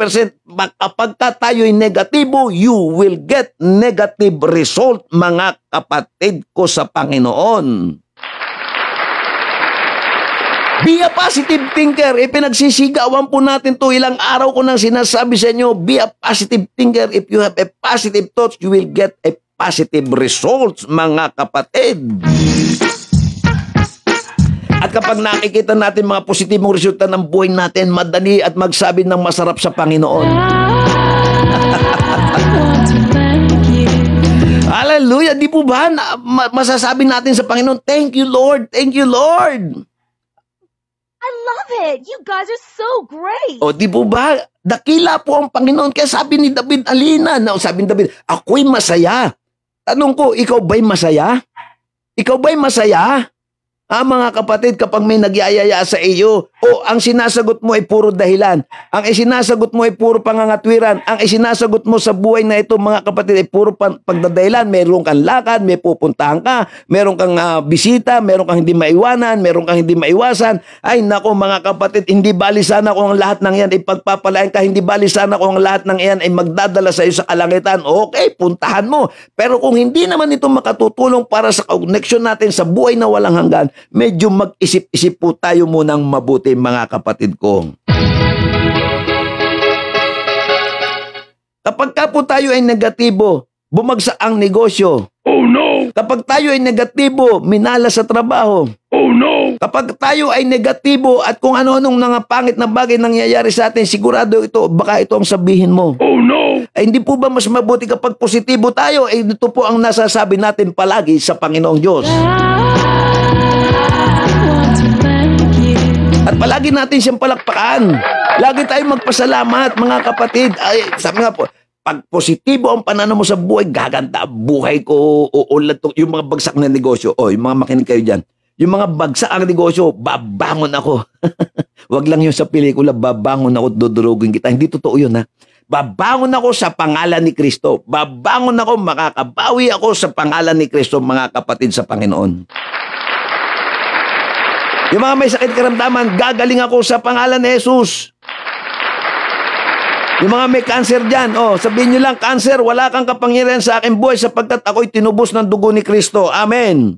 Speaker 2: kapag tayo'y negatibo, you will get negative result, mga kapatid ko sa Panginoon. Be a positive thinker. Pinagsisigawan po natin to. Ilang araw ko nang sinasabi sa inyo, be a positive thinker. If you have a positive thoughts, you will get a positive results, mga kapatid. At kapag nakikita natin mga positibong resulta ng buhay natin, madali at magsabi ng masarap sa Panginoon. Hallelujah! Di po ba masasabi natin sa Panginoon, thank you Lord, thank you Lord.
Speaker 4: I love it! You guys are so great!
Speaker 2: O, di po ba? Dakila po ang Panginoon. Kaya sabi ni David, alina. Sabi ni David, ako'y masaya. Tanong ko, ikaw ba'y masaya? Ikaw ba'y masaya? Mga kapatid, kapag may nagyayaya sa iyo, ang sinasagot mo ay puro dahilan. Ang isinasagot mo ay puro pangangatwiran. Ang isinasagot mo sa buhay na ito, mga kapatid, ay puro pagdadahilan. Meron kang lakad, may pupuntahan ka, meron kang bisita, meron kang hindi maiwanan, meron kang hindi maiwasan. Ay nako mga kapatid, hindi bali sana kung ang lahat ng yan ay pagpapalain ka, hindi bali sana kung ang lahat ng yan ay magdadala sa iyo sa kalangitan. Okay, puntahan mo. Pero kung hindi naman ito makatutulong para sa connection natin sa buhay na walang hanggan, medyo mag-isip-isip po tayo munang mabuti, mga kapatid ko. Kapag ka po tayo ay negatibo, bumagsak ang negosyo. Oh no! Kapag tayo ay negatibo, minala sa trabaho. Oh no! Kapag tayo ay negatibo at kung ano-anong mga pangit na bagay nangyayari sa atin, sigurado ito, baka ito ang sabihin mo. Oh no! Ay hindi po ba mas mabuti kapag positibo tayo? Ay ito po ang nasasabi natin palagi sa Panginoong Diyos. At palagi natin siyang palakpakan. Lagi tayong magpasalamat, mga kapatid. Ay, sabi nga po, pag positibo ang pananaw mo sa buhay, gaganda ang buhay ko. Yung mga bagsak na negosyo. Yung mga makinig kayo dyan. Yung mga bagsak ang negosyo, babangon ako. Wag lang yun sa pelikula, babangon ako, dudurugin kita. Hindi totoo yun, ha? Babangon ako sa pangalan ni Kristo. Babangon ako, makakabawi ako sa pangalan ni Kristo, mga kapatid sa Panginoon. Yung mga may sakit karamdaman, gagaling ako sa pangalan ni Jesus. Yung mga may cancer dyan, sabihin nyo lang, cancer, wala kang kapangyarihan sa aking buhay sapagkat ako'y tinubos ng dugo ni Kristo. Amen.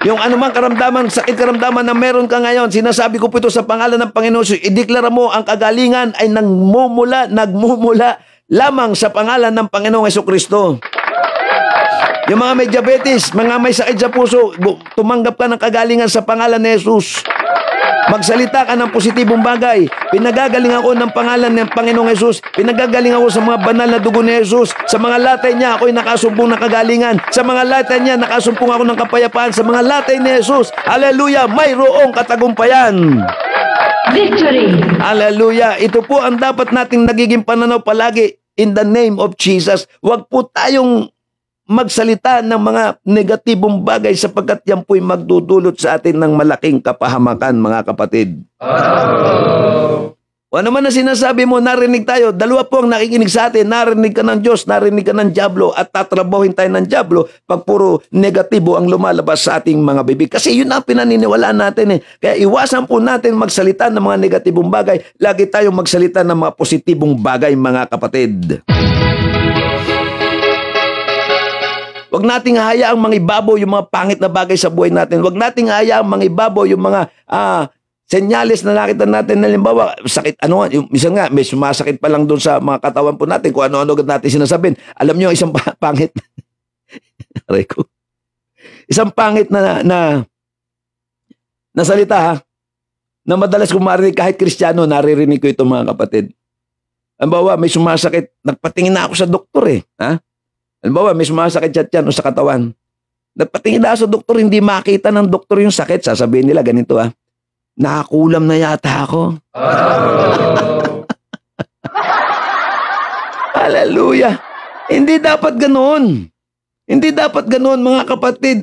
Speaker 2: Yung anumang karamdaman, sakit karamdaman na meron ka ngayon, sinasabi ko po ito sa pangalan ng Panginoon. Ideklara mo ang kagalingan ay nagmumula lamang sa pangalan ng Panginoong Jesucristo. Yung mga may diabetes, mga may sakit sa puso, tumanggap ka ng kagalingan sa pangalan ni Jesus. Magsalita ka ng positibong bagay. Pinagagaling ako ng pangalan ng Panginoong Jesus. Pinagagaling ako sa mga banal na dugo ni Jesus. Sa mga latay niya, ako'y nakasumpong ng kagalingan. Sa mga latay niya, nakasumpong ako ng kapayapaan. Sa mga latay ni Jesus, hallelujah, mayroong katagumpayan.
Speaker 5: Victory!
Speaker 2: Hallelujah! Ito po ang dapat nating nagiging pananaw palagi in the name of Jesus. Huwag po tayong magsalita ng mga negatibong bagay sapagkat yan po'y magdudulot sa atin ng malaking kapahamakan, mga kapatid. O ano man na sinasabi mo, narinig tayo. Dalawa po ang nakikinig sa atin. Narinig ka ng Diyos, narinig ka ng dyablo, at tatrabahin tayo ng dyablo pag puro negatibo ang lumalabas sa ating mga bibig. Kasi yun ang pinaniniwalaan natin. Kaya iwasan po natin magsalita ng mga negatibong bagay. Lagi tayong magsalita ng mga positibong bagay, mga kapatid. Huwag nating hayaang mangibabaw yung mga pangit na bagay sa buhay natin. Huwag nating hayaang mangibabaw yung mga senyales na nakita natin. Halimbawa, sakit, yung isang nga, may sumasakit pa lang doon sa mga katawan po natin. Kung ano-ano natin sinasabihin. Alam nyo, isang pangit. Isang pangit na salita, ha? Na madalas kung marinig, kahit Kristiyano, naririnig ko ito, mga kapatid. Halimbawa, may sumasakit. Nagpatingin na ako sa doktor, ha? Halimbawa, may sumasakit dyan o sa katawan. Nagpatingin na sa doktor, hindi makita ng doktor yung sakit. Sasabihin nila ganito, nakakulam na yata ako. Hallelujah. Hindi dapat ganoon. Hindi dapat ganoon, mga kapatid.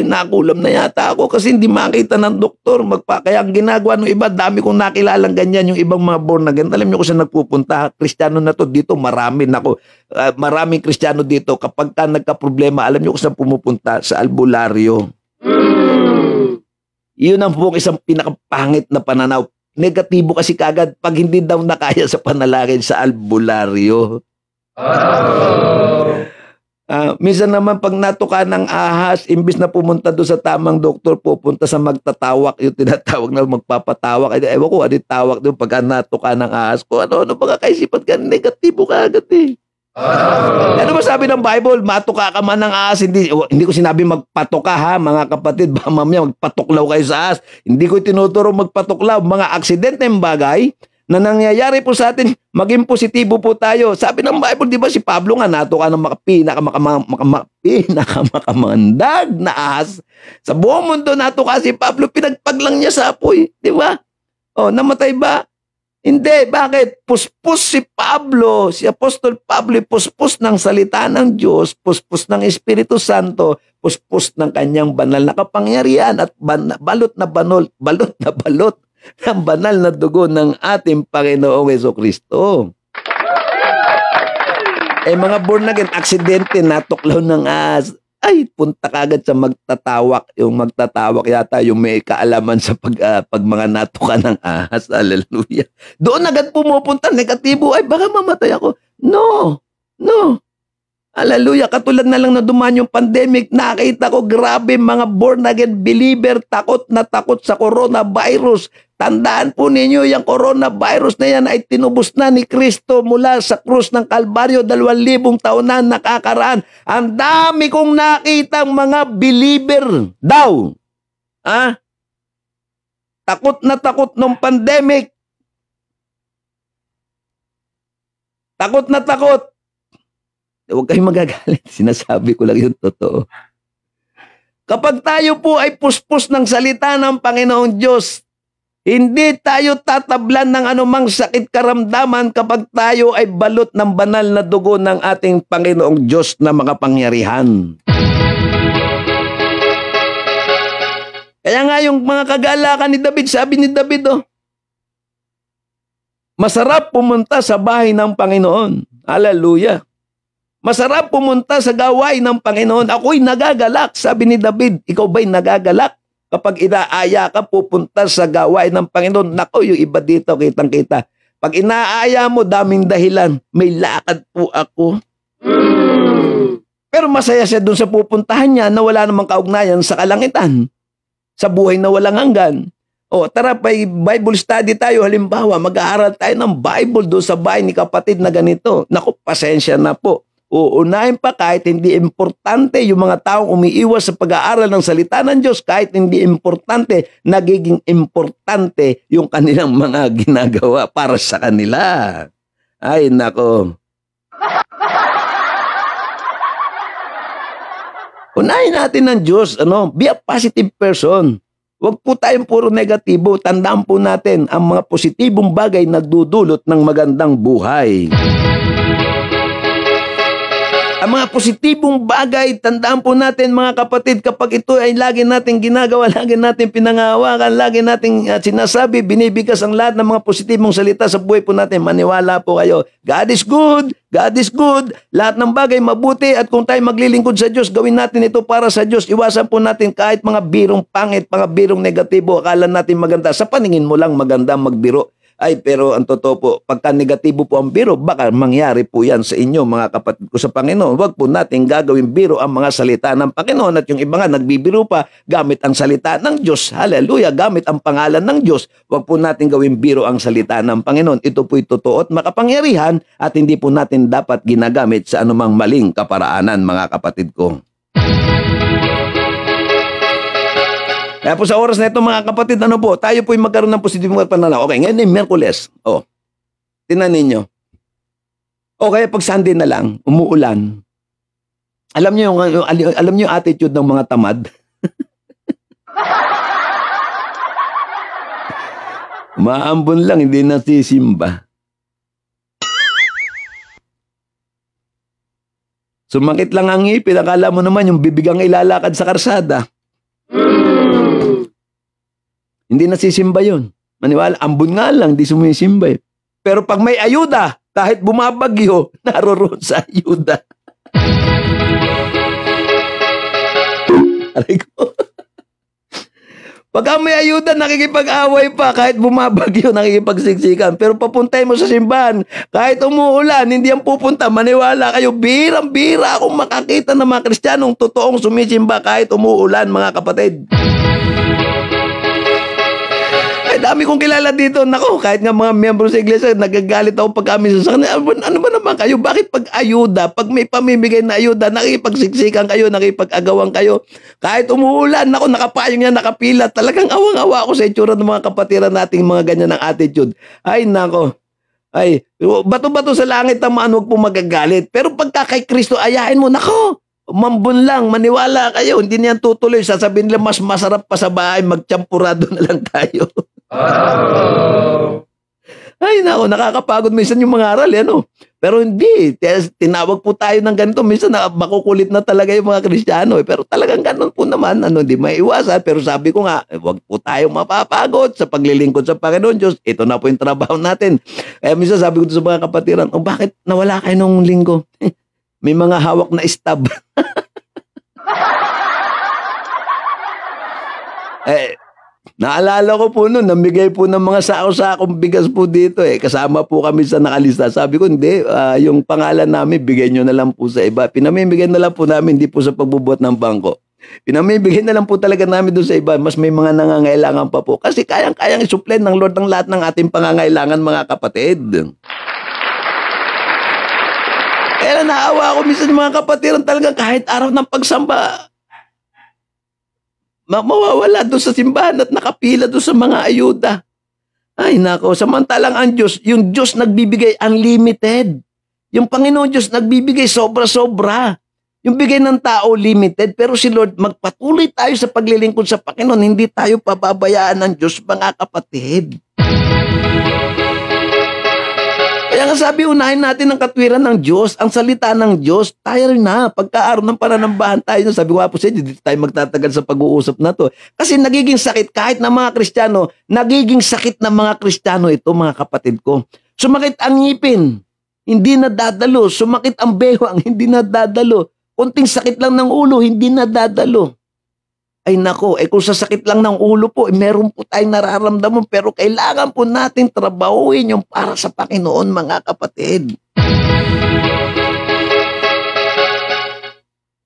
Speaker 2: Nakakulam na yata ako kasi hindi makita ng doktor. Kaya ang ginagawa ng iba, dami kong nakilalang ganyan, yung ibang mga born again. Alam niyo kung saan nagpupunta? Kristiyano na to dito, maraming Kristiyano dito. Kapag ka nagka-problema, alam niyo kung saan pumupunta? Sa albularyo. Yun ang po isang pinakapangit na pananaw. Negatibo kasi kagad pag hindi daw nakaya sa panalangin sa albularyo. Minsan naman pag natuka ng ahas, imbis na pumunta doon sa tamang doktor, pupunta sa magtatawak, yung tinatawag na magpapatawak. Ewan ko, ano tawag doon pagka natuka ng ahas ko. Ano mga kaisipan ka, negatibo ka agad Ano ba sabi ng Bible? Matuka ka man ng ahas. Hindi ko sinabi magpatoka, ha, mga kapatid. Ba, mamaya magpatuklaw kayo sa ahas. Hindi ko tinuturo magpatuklaw. Mga aksidenteng bagay na nangyayari po sa atin, maging positibo po tayo. Sabi ng Bible, di ba si Pablo nga natuka ng pinakamakandag na ahas. Sa buong mundo natuka si Pablo, pinagpag lang niya sa apoy. Di ba? Namatay ba? Hindi. Bakit? Puspos si Pablo, si Apostol Pablo, puspos ng salita ng Diyos, puspos ng Espiritu Santo, puspos ng kanyang banal na kapangyarihan at balot na balot ng banal na dugo ng ating Panginoong Jesucristo. Mga born again, aksidente, natuklaw ng ahas. Ay, punta kagad sa magtatawak. Yung magtatawak yata yung may kaalaman sa pag mga natuka ng ahas. Hallelujah. Doon agad pumupunta, negatibo. Ay, baka mamatay ako. No. Hallelujah. Katulad na lang na dumaan yung pandemic, nakita ko grabe mga born again believer, takot na takot sa coronavirus. Tandaan po ninyo, yung coronavirus na yan ay tinubos na ni Kristo mula sa krus ng Kalbaryo 2,000 taon na nakakaraan. Ang dami kong nakitang mga believer daw. Takot na takot nung pandemic. Takot na takot. Huwag kayong magagalit. Sinasabi ko lang yung totoo. Kapag tayo po ay puspos ng salita ng Panginoong Diyos, hindi tayo tatablan ng anumang sakit karamdaman kapag tayo ay balot ng banal na dugo ng ating Panginoong Diyos na makapangyarihan. Kaya nga yung mga kagalakan ni David, sabi ni David, masarap pumunta sa bahay ng Panginoon. Hallelujah. Masarap pumunta sa gawain ng Panginoon. Ako'y nagagalak, sabi ni David. Ikaw ba'y nagagalak? Kapag inaaya ka, pupunta sa gawain ng Panginoon. Nako, yung iba dito, kitang-kita. Pag inaaya mo, daming dahilan. May lakad po ako. Pero masaya siya dun sa pupuntahan niya na wala namang kaugnayan sa kalangitan. Sa buhay na walang hanggan. Tara, Bible study tayo. Halimbawa, mag-aaral tayo ng Bible doon sa bahay ni kapatid na ganito. Naku, pasensya na po. Uunahin pa kahit hindi importante yung mga taong umiiwas sa pag-aaral ng salita ng Diyos, kahit hindi importante, nagiging importante yung kanilang mga ginagawa para sa kanila. Ay, nako. Unahin natin ng Diyos, be a positive person. Huwag po tayong puro negatibo. Tandaan po natin ang mga positibong bagay na dudulot ng magandang buhay. Ang mga positibong bagay, tandaan po natin mga kapatid, kapag ito ay lagi natin ginagawa, lagi natin pinangahawakan, lagi natin sinasabi, binibigas ang lahat ng mga positibong salita sa buhay po natin. Maniwala po kayo. God is good. God is good. Lahat ng bagay mabuti at kung tayo maglilingkod sa Diyos, gawin natin ito para sa Diyos. Iwasan po natin kahit mga birong pangit, mga birong negatibo. Akala natin maganda. Sa paningin mo lang maganda magbiro. Ay, pero ang totoo po, pagka negatibo po ang biro, baka mangyari po yan sa inyo, mga kapatid ko sa Panginoon. Huwag po natin gagawin biro ang mga salita ng Panginoon at yung iba nga nagbibiro pa gamit ang salita ng Diyos. Hallelujah, gamit ang pangalan ng Diyos. Huwag po natin gawin biro ang salita ng Panginoon. Ito po'y totoo at makapangyarihan at hindi po natin dapat ginagamit sa anumang maling kaparaanan, mga kapatid ko. Kaya po sa oras na ito mga kapatid, tayo po'y magkaroon ng positibong pananaw. Okay, ngayon ay Miyerkules. Tingnan ninyo. Kaya pag Sunday na lang, umuulan. Alam niyo yung attitude ng mga tamad? Maambon lang, hindi nasisimba. Sumakit lang ang ngipin, akala mo naman yung bibigang ilalakad sa karsada. Hindi nasisimba yun. Maniwala, ambon nga lang, di sumisimba eh. Pero pag may ayuda, kahit bumabagyo, naroroon sa ayuda. Aray ko. Pagka may ayuda, nakikipag-away pa. Kahit bumabagyo, nakikipagsiksikan. Pero papuntay mo sa simbahan, kahit umuulan, hindi yan pupunta. Maniwala kayo, birang-bira akong makakita ng mga Kristiyanong totoong sumisimba kahit umuulan, mga kapatid. Dami kong kilala dito. Nako, kahit nga mga miyembro sa iglesia, nagagalit ako pag kami sa kanila. Ano ba naman kayo? Bakit pag ayuda, pag may pamimigay na ayuda, nakipagsiksikan kayo, nakipag-agawan kayo? Kahit umuulan, nako, nakapayong yan, nakapila. Talagang awang-awa ako sa itsura ng mga kapatiran nating mga ganyan ng attitude. Ay, nako. Ay, bato-bato sa langit naman, huwag po magagalit. Pero pagka kay Kristo, ayahin mo, nako, mambun lang, maniwala kayo. Hindi niyan tutuloy. Sasabihin nila, mas masarap pa sa bahay, magtsampurado na lang tayo. Ay, nako, nakakapagod minsan yung mga aral, Pero hindi, tinawag po tayo ng ganito. Minsan makukulit na talaga yung mga Kristiyano. Pero talagang ganun po naman, hindi maiiwasan. Pero sabi ko nga, wag po tayong mapapagod sa paglilingkod sa Panginoon Diyos. Ito na po yung trabaho natin. Kaya minsan sabi ko sa mga kapatiran, bakit nawala kayo nung linggo? May mga hawak na stab. Naalala ko po noon, namigay po ng mga sako-sakong bigas po dito eh. Kasama po kami sa nakalista. Sabi ko, hindi, yung pangalan namin, bigay nyo na lang po sa iba. Pinamimigay na lang po namin, hindi po sa pagbubuhat ng bangko. Pinamimigay na lang po talaga namin doon sa iba. Mas may mga nangangailangan pa po. Kasi kayang-kayang isupply ng Lord ng lahat ng ating pangangailangan, mga kapatid. Kaya naawa ako minsan mga kapatid, talagang kahit araw ng pagsamba, mawawala doon sa simbahan at nakapila doon sa mga ayuda. Ay nako, samantalang ang Diyos, yung Diyos nagbibigay unlimited. Yung Panginoon Diyos nagbibigay sobra-sobra. Yung bigay ng tao limited, pero si Lord, magpatuloy tayo sa paglilingkod sa Panginoon, hindi tayo pababayaan ng Diyos, mga kapatid. Kaya nga sabi, unahin natin ang katwiran ng Diyos, ang salita ng Diyos. Tayo rin na, pagka-araw ng pananambahan tayo, sabi ko po sa inyo, dito tayo magtatagal sa pag-uusap na to. Kasi nagiging sakit, kahit ng mga Kristiyano, nagiging sakit ng mga Kristiyano ito, mga kapatid ko. Sumakit ang ngipin, hindi na dadalo. Sumakit ang bewang, hindi na dadalo. Kunting sakit lang ng ulo, hindi na dadalo. Ay nako, kung sasakit lang ng ulo po, meron po tayong nararamdaman, pero kailangan po natin trabahuin yung para sa Panginoon, mga kapatid.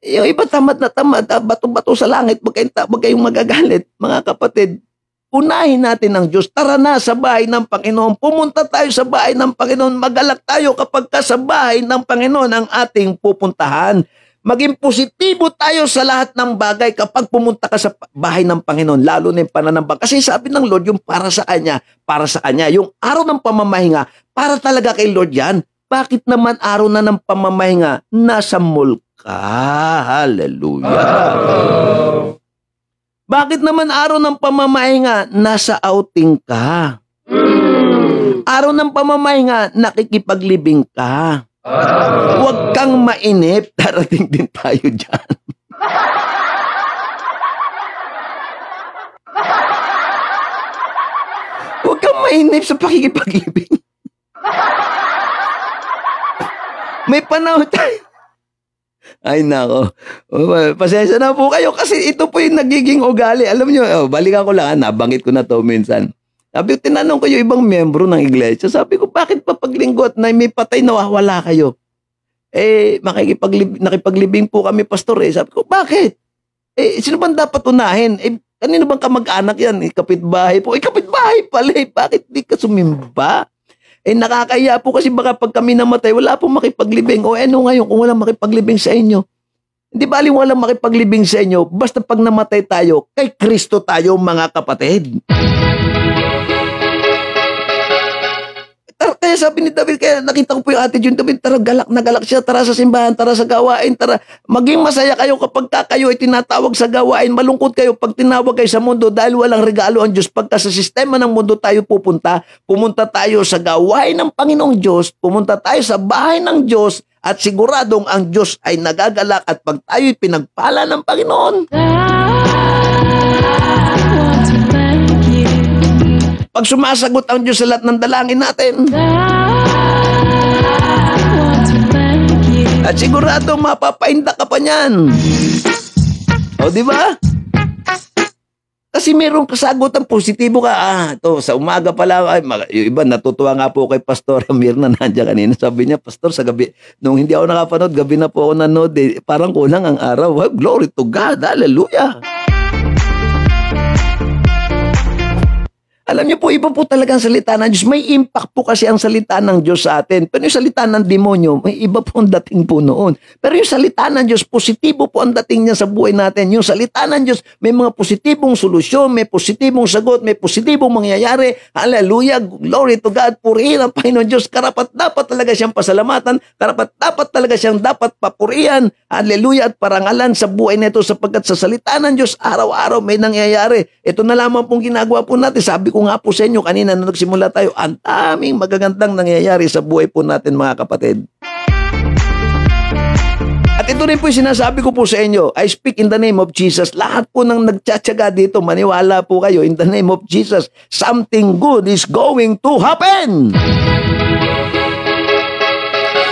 Speaker 2: Yung iba tamad na tamad, bato-bato sa langit, wag kayong magagalit, mga kapatid. Unahin natin ang Diyos. Tara na sa bahay ng Panginoon. Pumunta tayo sa bahay ng Panginoon. Magalak tayo kapag sa bahay ng Panginoon ang ating pupuntahan. Maging positibo tayo sa lahat ng bagay kapag pumunta ka sa bahay ng Panginoon, lalo na yung pananambang. Kasi sabi ng Lord, yung para sa Kanya. Yung araw ng pamamahinga, para talaga kay Lord yan. Bakit naman araw na ng pamamahinga, nasa mall ka? Hallelujah. Bakit naman araw ng pamamahinga, nasa outing ka? Araw ng pamamahinga, nakikipaglibing ka. Huwag kang mainip, darating din tayo dyan. Huwag kang mainip sa pakikipag-ibig. May panahon tayo. Ay nako, pasensya na po kayo kasi ito po yung nagiging ugali. Alam nyo, balikan ko lang, nabanggit ko na to minsan. Sabi ko, tinanong ko yung ibang membro ng iglesia. Sabi ko, bakit pa paglinggo at may patay nawawala kayo? Nakipaglibing po kami, pastor. Sabi ko, bakit? Sino bang dapat unahin? Kanino bang kamag-anak yan? Kapitbahay po. Kapitbahay pala. Bakit di ka sumimba? Nakakaya po kasi baka pag kami namatay, wala pong makipaglibing. Ano ngayon kung walang makipaglibing sa inyo? Hindi bali walang makipaglibing sa inyo. Basta pag namatay tayo, kay Kristo tayo, mga kapatid. Kaya sabi ni David, kaya nakita ko po yung attitude ni David, tara galak na galak siya, tara sa simbahan, tara sa gawain, tara. Maging masaya kayo kapag kayo ay tinatawag sa gawain, malungkot kayo pag tinawag kayo sa mundo dahil walang regalo ang Diyos. Pagka sa sistema ng mundo tayo pumunta tayo sa gawain ng Panginoong Diyos, pumunta tayo sa bahay ng Diyos at siguradong ang Diyos ay nagagalak at pag tayo'y pinagpala ng Panginoon. Pag sumasagot ang Diyos sa lahat ng dalangin natin. At sigurado mapapainda ka pa niyan. O, di ba? Kasi merong kasagutan, positibo ka. Ito, sa umaga pala, yung iba, natutuwa nga po kay Pastor Amir na nandiyan kanina. Sabi niya, Pastor, sa gabi, nung hindi ako nakapanood, gabi na po ako nanood, parang kulang ang araw. Well, glory to God, hallelujah. Alam niyo po, iba po talaga ang salita ng Diyos. May impact po kasi ang salita ng Diyos sa atin. Pero yung salita ng demonyo, may iba po ang dating po noon. Pero yung salita ng Diyos, positibo po ang dating niya sa buhay natin. Yung salita ng Diyos, may mga positibong solusyon, may positibong sagot, may positibong mangyayari. Hallelujah, glory to God, purihin ang Panginoon Diyos. Karapat-dapat talaga siyang pasalamatan. Karapat-dapat talaga siyang dapat papurihan. Hallelujah, at parangalan sa buhay nito sapagkat sa salita ng Diyos, araw-araw may nangyayari. Ito na lamang pong ginagawa po natin. Sabi ko nga po sa inyo kanina na nagsimula tayo, ang daming magagandang nangyayari sa buhay po natin, mga kapatid. At ito rin po yung sinasabi ko po sa inyo, I speak in the name of Jesus. Lahat po ng nagtsatsaga dito, maniwala po kayo, in the name of Jesus, something good is going to happen.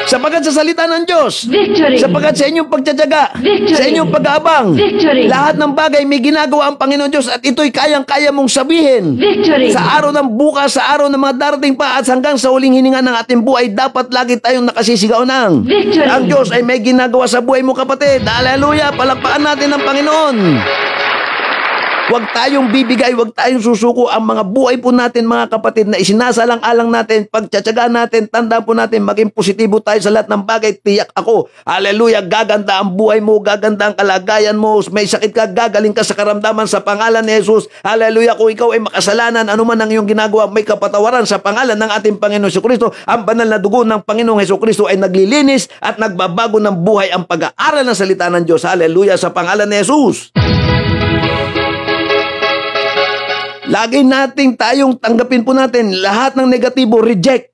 Speaker 2: Sapagat sa salita ng Diyos,
Speaker 5: Victory.
Speaker 2: sapagat sa inyong pagtsatsaga,
Speaker 5: Victory.
Speaker 2: sa inyong pag-aabang,
Speaker 5: Victory.
Speaker 2: lahat ng bagay may ginagawa ang Panginoon Diyos at ito'y kayang-kaya mong sabihin.
Speaker 5: Victory.
Speaker 2: Sa araw ng bukas, sa araw ng mga darating pa at hanggang sa huling hininga ng ating buhay, dapat lagi tayong nakasisigaw ng
Speaker 5: Victory.
Speaker 2: ang Diyos ay may ginagawa sa buhay mo, kapatid. Hallelujah! Palakpakan natin ang Panginoon. Huwag tayong bibigay, huwag tayong susuko. Ang mga buhay po natin, mga kapatid, na isinasalang-alang natin, pagtsatsaga natin, tandaan po natin, maging positibo tayo sa lahat ng bagay. Tiyak ako, hallelujah, gaganda ang buhay mo, gaganda ang kalagayan mo, may sakit ka, gagaling ka sa karamdaman sa pangalan ni Jesus. Hallelujah, kung ikaw ay makasalanan, anuman ang iyong ginagawa, may kapatawaran sa pangalan ng ating Panginoon Jesucristo. Ang banal na dugo ng Panginoong Jesucristo ay naglilinis at nagbabago ng buhay ang pag-aaral ng salita ng Diyos. Hallelujah, sa pangalan ni Jesus. Lagi nating tayong tanggapin po natin lahat ng negatibo, reject.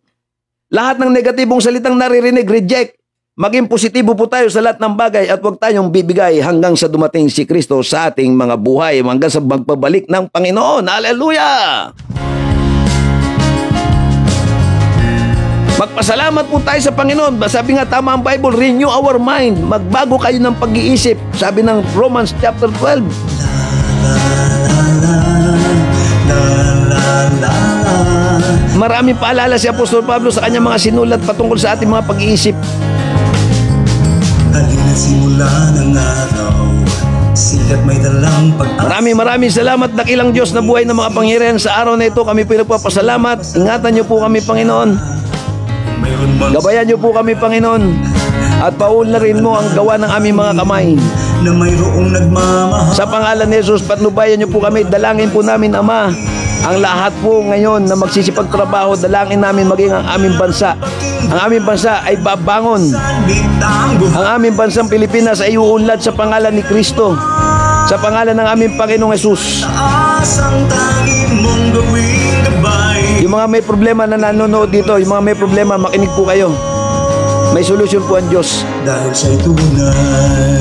Speaker 2: Lahat ng negatibong salitang naririnig, reject. Maging positibo po tayo sa lahat ng bagay at huwag tayong bibigay hanggang sa dumating si Kristo sa ating mga buhay, hanggang sa magpabalik ng Panginoon. Hallelujah! Magpasalamat po tayo sa Panginoon. Sabi nga, tama ang Bible, renew our mind. Magbago kayo ng pag-iisip. Sabi ng Romans chapter 12. Maraming paalala si Apostol Pablo sa kanyang mga sinulat patungkol sa ating mga pag-iisip.
Speaker 3: Halina't simula ng araw, sikat may dalang pag-asa.
Speaker 2: Maraming salamat, dakilang Diyos na buhay ng mga pangyarihan. Sa araw na ito kami pinagpapasalamat. Ingatan niyo po kami, Panginoon.
Speaker 3: Mayroon mang
Speaker 2: Gabayan niyo po kami, Panginoon. At paunlarin mo ang gawa ng aming mga kamay.
Speaker 3: na mayroong nagmamahal.
Speaker 2: Sa pangalan ni Jesus, patnubayan niyo po kami. Dalangin po namin, Ama, ang lahat po ngayon na magsisipagtrabaho, dalangin namin maging ang aming bansa. Ang aming bansa ay babangon. Ang aming bansang Pilipinas ay uunlad sa pangalan ni Kristo. Sa pangalan ng aming Panginoong Jesus.
Speaker 3: Asang tanging mong gawing gabay.
Speaker 2: Yung mga may problema na nanonood dito, yung mga may problema, makinig po kayo. May solusyon po ang Diyos.
Speaker 3: Dahil siya'y tunay.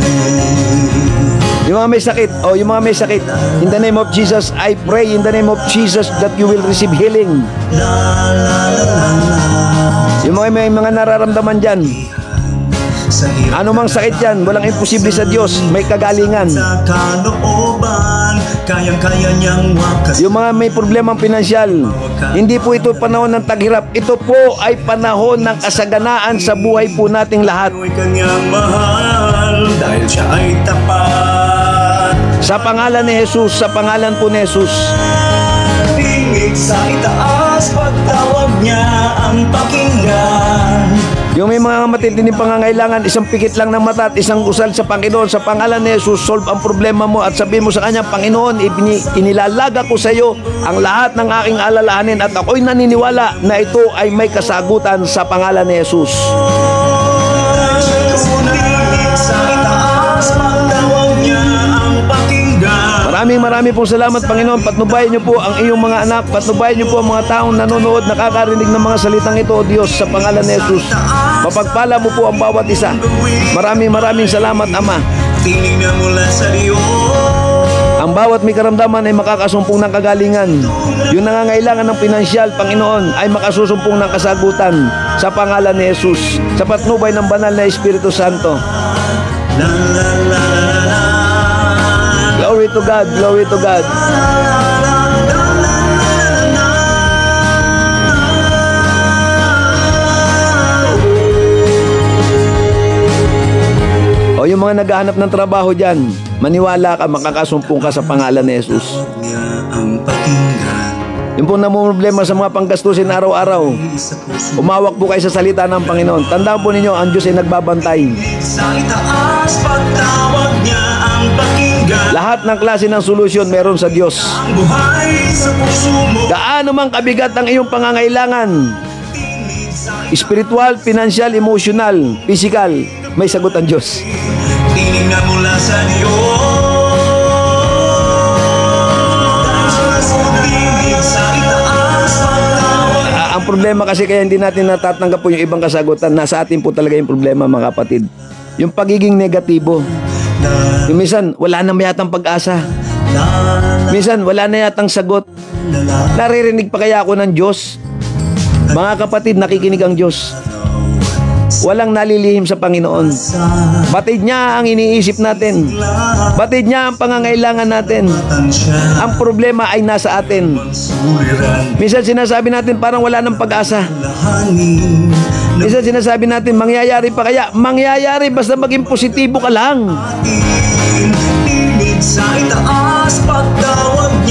Speaker 2: Yung mga may sakit, yung mga may sakit, in the name of Jesus, I pray in the name of Jesus that you will receive healing. Yung mga may mga nararamdaman dyan,
Speaker 3: Sa hirap
Speaker 2: anumang sakit yan, walang imposible sa Diyos, may kagalingan.
Speaker 3: sa kalooban, kayang-kaya niyang wakas.
Speaker 2: Yung mga may problemang pinansyal, hindi po ito panahon ng taghirap. Ito po ay panahon ng kasaganaan sa buhay po nating lahat.
Speaker 3: Ay kanyang mahal, dahil siya ay tapat.
Speaker 2: Sa pangalan ni Jesus, sa pangalan po ni Jesus.
Speaker 3: Tingig sa itaas, pagtawag niya ang pakinggan.
Speaker 2: Yung may mga matitinding pangangailangan, isang pikit lang ng mata at isang usal sa Panginoon. Sa pangalan ni Jesus, solve ang problema mo at sabihin mo sa Kanya, Panginoon, inilalaga ko sa iyo ang lahat ng aking alalahanin at ako'y naniniwala na ito ay may kasagutan sa pangalan ni Jesus.
Speaker 3: Tingig sa itaas, pagtawag niya ang pakinggan.
Speaker 2: Maraming pong salamat, Panginoon. Patnubayan niyo po ang iyong mga anak. Patnubayan niyo po ang mga taong nanonood, nakakarinig ng mga salitang ito, O Diyos, sa pangalan ni Jesus. Mapagpala mo po ang bawat isa. Maraming salamat, Ama.
Speaker 3: Tinig na mula sa Diyos.
Speaker 2: Ang bawat may karamdaman ay makakasumpong ng kagalingan. Yung nangangailangan ng pinansyal, Panginoon, ay makasusumpong ng kasagutan sa pangalan ni Jesus. Sa patnubay ng banal na Espiritu Santo.
Speaker 3: La la la la la.
Speaker 2: Glory to God, glory to God. O yung mga naghahanap ng trabaho dyan, maniwala ka, makakasumpong ka sa pangalan ni Jesus.
Speaker 3: Niya ang pakinggan.
Speaker 2: Yung po namumroblema sa mga panggastusin araw-araw,
Speaker 3: Sa puso.
Speaker 2: umawak po kayo sa salita ng Panginoon. Tandaan po ninyo, ang Diyos ay nagbabantay.
Speaker 3: Sa itaas, pagtawag niya ang pakinggan.
Speaker 2: Lahat ng klase ng solusyon meron sa Diyos.
Speaker 3: Ang buhay sa puso mo.
Speaker 2: Gaano mang kabigat ang iyong pangangailangan, spiritual, financial, emotional, physical, may sagot ang Diyos.
Speaker 3: Tinig na mula sa Diyos. Tinig sa itaas, pagtawag.
Speaker 2: Ang problema kasi kaya hindi natin natatanggap po yung ibang kasagutan. Nasa atin po talaga yung problema, mga kapatid. Yung pagiging negatibo. Yung minsan, wala na yatang pag-asa. Minsan, wala na yatang sagot. Naririnig pa kaya ako ng Diyos? Mga kapatid, nakikinig ang Diyos. walang nalilihim sa Panginoon. Batid niya ang iniisip natin. Batid niya ang pangangailangan natin. Ang problema ay nasa atin. Minsan sinasabi natin parang wala ng pag-asa. Minsan sinasabi natin mangyayari pa kaya? Mangyayari basta maging positibo ka lang.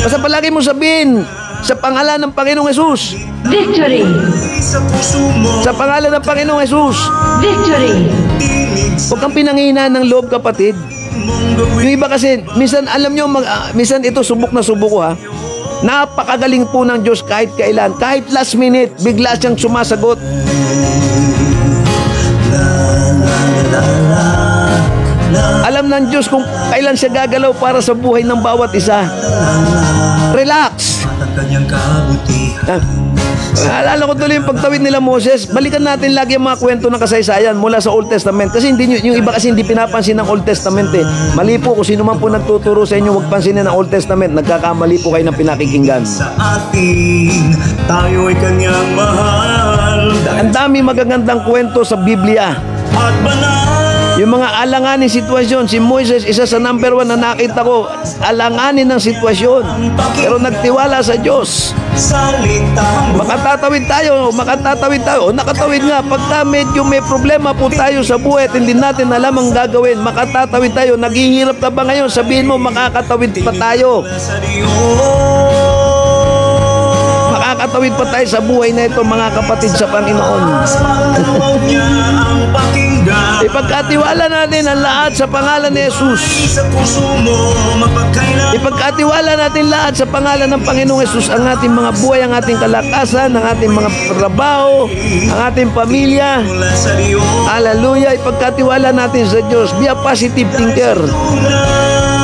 Speaker 2: Basta palagi mo sabihin, sa pangalan ng Panginoong Hesus.
Speaker 5: Victory!
Speaker 2: Sa pangalan ng Panginoong Hesus.
Speaker 5: Victory!
Speaker 2: Huwag kang pinangihina ng loob, kapatid. Yung iba kasi, minsan alam nyo, minsan ito subok na subok ko, ha. Napakagaling po ng Diyos kahit kailan. Kahit last minute, bigla siyang sumasagot. Alam ng Diyos kung kailan siya gagalaw para sa buhay ng bawat isa. Relax. Alala ko tuloy yung pagtawid nila Moses. Balikan natin lagi ang mga kwento ng kasaysayan mula sa Old Testament. Kasi hindi, yung iba kasi hindi pinapansin ng Old Testament, eh. Mali po, kung sino man po nagtuturo sa inyo, huwag pansinin ng Old Testament. Nagkakamali po kayo ng pinakikinggan.
Speaker 3: Sa atin, tayo ay kanyang mahal.
Speaker 2: Ang dami magagandang kwento sa Biblia.
Speaker 3: At banal.
Speaker 2: Yung mga alanganin sitwasyon, si Moises, isa sa number 1 na nakita ko, alanganin ng sitwasyon. Pero nagtiwala sa Diyos. Makatatawid tayo. O, nakatawid nga. Pagka medyo may problema po tayo sa buhay at hindi natin alam ang gagawin, makatatawid tayo. Naghihirap ka ba ngayon? Sabihin mo, makakatawid pa tayo. Makakatawid pa tayo sa buhay na ito, mga kapatid sa Panginoon. Ipagkatiwala natin ang lahat sa pangalan ni Jesus. Ipagkatiwala natin lahat sa pangalan ng Panginoong Jesus, ang ating mga buhay, ang ating kalakasan, ang ating mga trabaho, ang ating pamilya. Hallelujah. Ipagkatiwala natin sa Diyos. Be a positive thinker.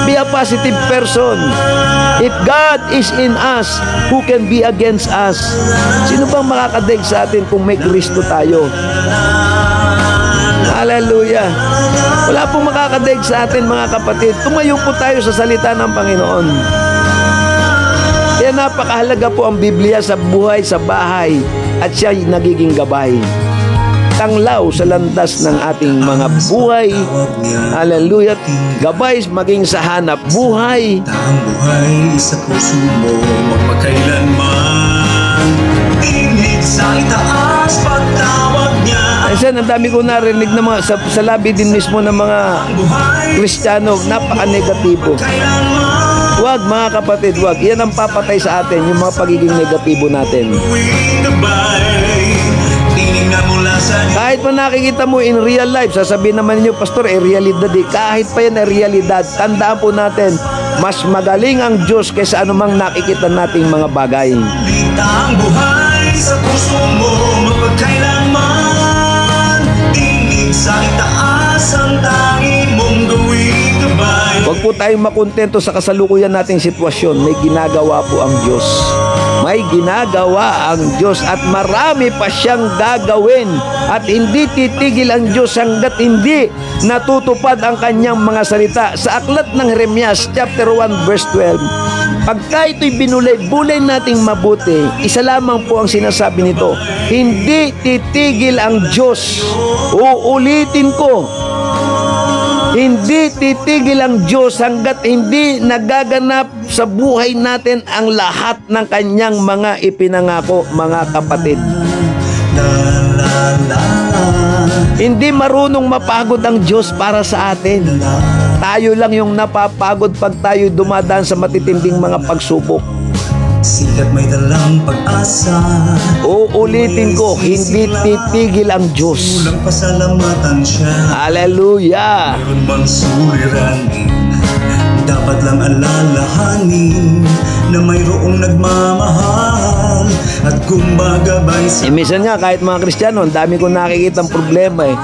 Speaker 2: Be a positive person. If God is in us, who can be against us? Sino bang makakadaig sa atin kung may Kristo tayo? Hallelujah. Wala pong makakadaig sa atin, mga kapatid. Tumayo po tayo sa salita ng Panginoon. Kaya napakahalaga po ang Biblia sa buhay, sa bahay, at siya nagiging gabay. Tanglaw sa landas ng ating mga buhay. Hallelujah. Gabay maging sa hanap buhay.
Speaker 3: Ang buhay sa puso mo magpakailanman. Tinig sa itaas pagtawag niya.
Speaker 2: Kasi ang dami ko narinig na mga, sa labi din mismo ng mga Kristiyano, napaka-negatibo. Huwag, mga kapatid, huwag. Yan ang papatay sa atin, yung mga pagiging negatibo natin. Kahit pa nakikita mo in real life, sasabihin naman ninyo, Pastor, realidad eh. Kahit pa yan realidad, tandaan po natin, mas magaling ang Diyos kaysa anumang nakikita nating mga bagay.
Speaker 3: Ang buhay sa puso mo magpagkailanman. Tinig sa itaas ang tangi mong gawing gabay.
Speaker 2: Huwag po tayong makontento sa kasalukuyan nating sitwasyon. May ginagawa po ang Diyos. May ginagawa ang Diyos at marami pa siyang gagawin. At hindi titigil ang Diyos hanggat hindi natutupad ang kanyang mga salita. Sa aklat ng Jeremias chapter 1 verse 12, pagka ito'y binulay-bulay nating mabuti, isa lamang po ang sinasabi nito, hindi titigil ang Diyos. Uulitin ko, hindi titigil ang Diyos hanggat hindi nagaganap sa buhay natin ang lahat ng kanyang mga ipinangako, mga kapatid. Hindi marunong mapagod ang Diyos para sa atin. Tayo lang yung napapagod pag tayo dumadaan sa matitinding mga pagsubok.
Speaker 3: Sikat may dalang pag-asa.
Speaker 2: Uulitin ko, hindi titigil ang Diyos.
Speaker 3: Kulang pasalamatan siya.
Speaker 2: Hallelujah!
Speaker 3: Mayroon mang suliranin, dapat lang alalahanin na mayroong nagmamahal at gumagabay sa
Speaker 2: Minsan nga, kahit mga Kristiyano, ang dami kong nakikitang problema eh.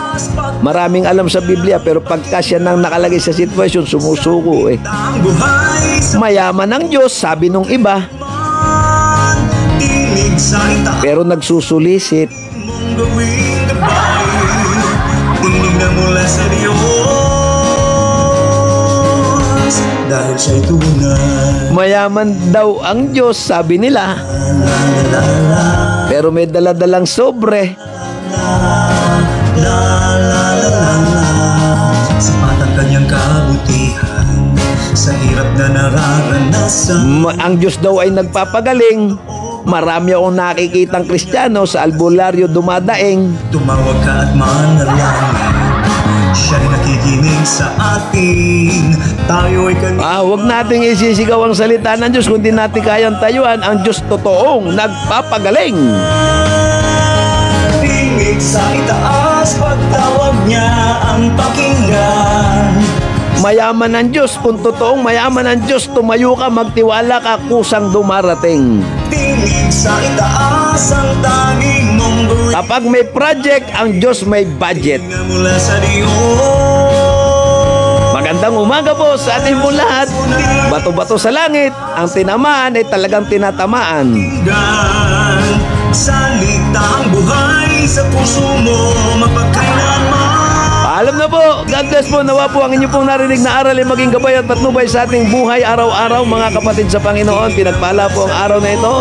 Speaker 2: Maraming alam sa Biblia, pero pagka siya nang nakalagay sa sitwasyon, sumusuko eh.
Speaker 3: ang buhay sa
Speaker 2: Mayaman ang Diyos, sabi nung iba,
Speaker 3: tinig sa itaas
Speaker 2: pero nagsusulisit.
Speaker 3: mong gawing gabay. Tinig na mula sa Diyos dahil siya'y tunay.
Speaker 2: Mayaman daw ang Diyos, sabi nila, pero may daladalang sobre.
Speaker 3: kanyang kabutihan sa hirap na nararanasan.
Speaker 2: Ang Diyos daw ay nagpapagaling. Marami akong nakikitang Kristiyano sa albularyo dumadaing.
Speaker 3: Tumawag ka at manalangin, siya rin nakikinig sa atin. Tayo ay
Speaker 2: Huwag nating isisigaw ang salita ng Diyos kung di natin kayang tayuan ang Diyos totoong nagpapagaling.
Speaker 3: tingin sa itaas, pagtawag niya ang pakinggan.
Speaker 2: Mayaman ang Diyos, kung totoong mayaman ang Diyos, tumayo ka, magtiwala ka, kusang dumarating.
Speaker 3: Tingin sa itaas, ang tanging mong gawin.
Speaker 2: Kapag may project, ang Diyos may budget.
Speaker 3: Na mula sa Diyos.
Speaker 2: Magandang umaga po sa ating po lahat. Bato-bato sa langit, ang tinamaan ay talagang tinatamaan.
Speaker 3: Salita ang buhay sa puso mo, mapagkailanman.
Speaker 2: Alam na po, God bless po, nawa po ang inyo pong narinig na aral ay maging gabay at patnubay sa ating buhay araw-araw, mga kapatid sa Panginoon. Pinagpala po ang araw na ito.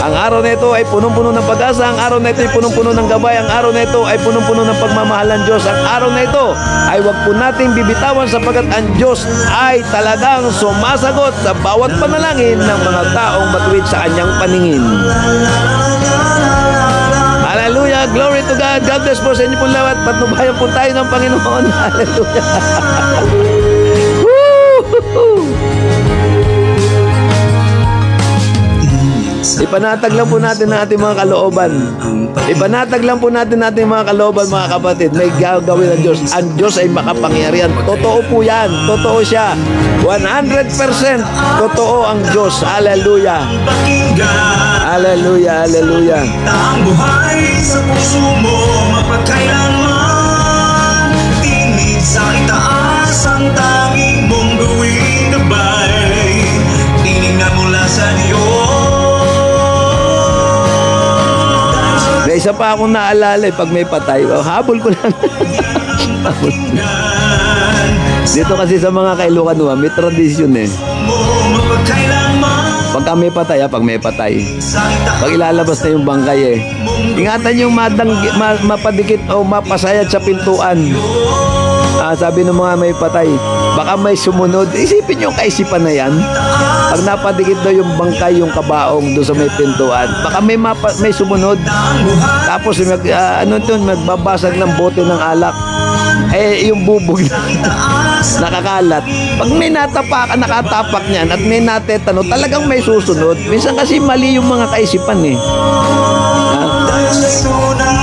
Speaker 2: Ang araw na ito ay punong-puno ng pag-asa. Ang araw na ito ay punong-puno ng gabay. Ang araw na ito ay punong-puno ng pagmamahal ng Diyos. Ang araw na ito ay wag po nating bibitawan sapagkat ang Diyos ay talagang sumasagot sa bawat panalangin ng mga taong matuwid sa kanyang paningin. Hallelujah! Glory to God! God bless po sa inyo pong lahat. Patnubayan po tayo ng Panginoon. Hallelujah! Ipanatag lang po natin ang ating mga kalooban. Ipanatag lang po natin ating mga kalooban, mga kapatid. May gagawin ang Diyos. Ang Diyos ay makapangyarihan. Totoo po yan. Totoo siya. 100% totoo ang Diyos. Hallelujah! Hallelujah! Hallelujah!
Speaker 3: Ang buhay sa puso mo, mapagkailanman. Tingin sa itaas, ang tanging mong gawin gabay. Tingin na mula sa Diyos.
Speaker 2: May isa pa akong naalala pag may patay. Habol ko lang. Habol. Dito kasi sa mga Kailucanuan, may tradisyon eh. Pagka may patay, pag may patay. Pag ilalabas na yung bangkay eh. Ingatan yung mapadikit o mapasayad sa pintuan. Sabi ng mga may patay, baka may sumunod. Isipin yung kaisipan na yan. Pag napadikit daw yung bangkay, yung kabaong doon sa may pintuan, baka may sumunod. Tapos magbabasag ng bote ng alak. Yung bubog nakakalat. Pag may nakatapak niyan at may natetano, talagang may susunod. Minsan kasi mali yung mga kaisipan eh.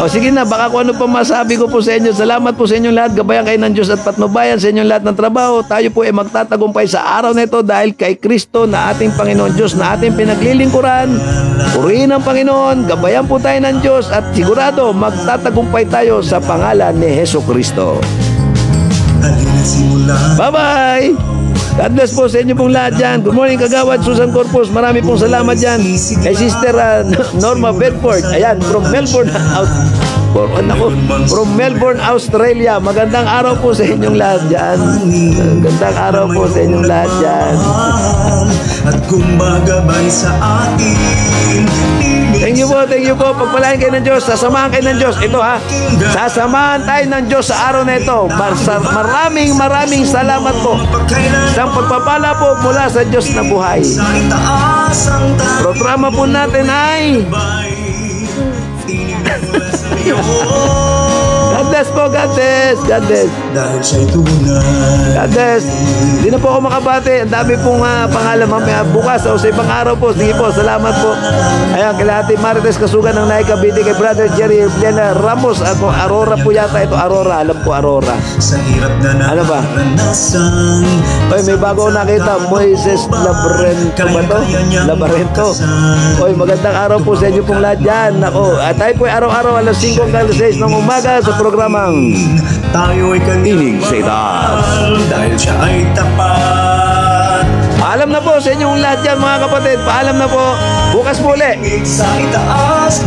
Speaker 2: O sige na, baka kung ano pa masabi ko po sa inyo. Salamat po sa inyong lahat. Gabayan kayo ng Diyos at patnubayan sa inyong lahat ng trabaho. Tayo po ay magtatagumpay sa araw na ito dahil kay Kristo na ating Panginoon Diyos na ating pinaglilingkuran. Purihin ang Panginoon. Gabayan po tayo ng Diyos at sigurado magtatagumpay tayo sa pangalan ni Hesus Kristo. Bye-bye! God bless po sa inyo pong lahat dyan. Good morning, Kagawad Susan Corpus. Marami pong salamat dyan. Kay Sister Norma Bedford. Ayan, from Melbourne, from Melbourne, Australia. Magandang araw po sa inyong lahat dyan. Magandang araw po sa inyong lahat dyan.
Speaker 3: At kumbagabay sa atin.
Speaker 2: Thank you po. Pagpalain kayo ng Diyos. Sasamahan kayo ng Diyos. Ito ha. Sasamahan tayo ng Diyos sa araw na ito. Maraming salamat po. Isang pagpapala po mula sa Diyos na buhay. Programa po natin ay God bless po, God bless. God bless.
Speaker 3: Dahil siya'y tunay.
Speaker 2: God bless. Hindi na po ako makabati. Ang dami pong pangalan mamaya bukas o sa ibang araw po. Sige po, salamat po. Ayan, kila Ate Marites Kasugan ng Naika Biti, kay Brother Jerry Blena Ramos. Ako, Aurora po yata ito. Aurora, alam ko Aurora.
Speaker 3: Sa hirap na
Speaker 2: Ano ba?
Speaker 3: naranasan.
Speaker 2: Oy, may bago ako nakita. Moises Labarento ba to? Labarento. Oy, magandang araw po sa inyo pong lahat dyan. Ako, tayo po araw-araw alas 5 hanggang alas 6 ng umaga sa programang
Speaker 3: tayo ay
Speaker 2: Tinig sa Itaas.
Speaker 3: Dahil siya ay tapat.
Speaker 2: Paalam na po sa inyong lahat dyan, mga kapatid. Paalam na po. Bukas po ulit.
Speaker 3: Sa itaas,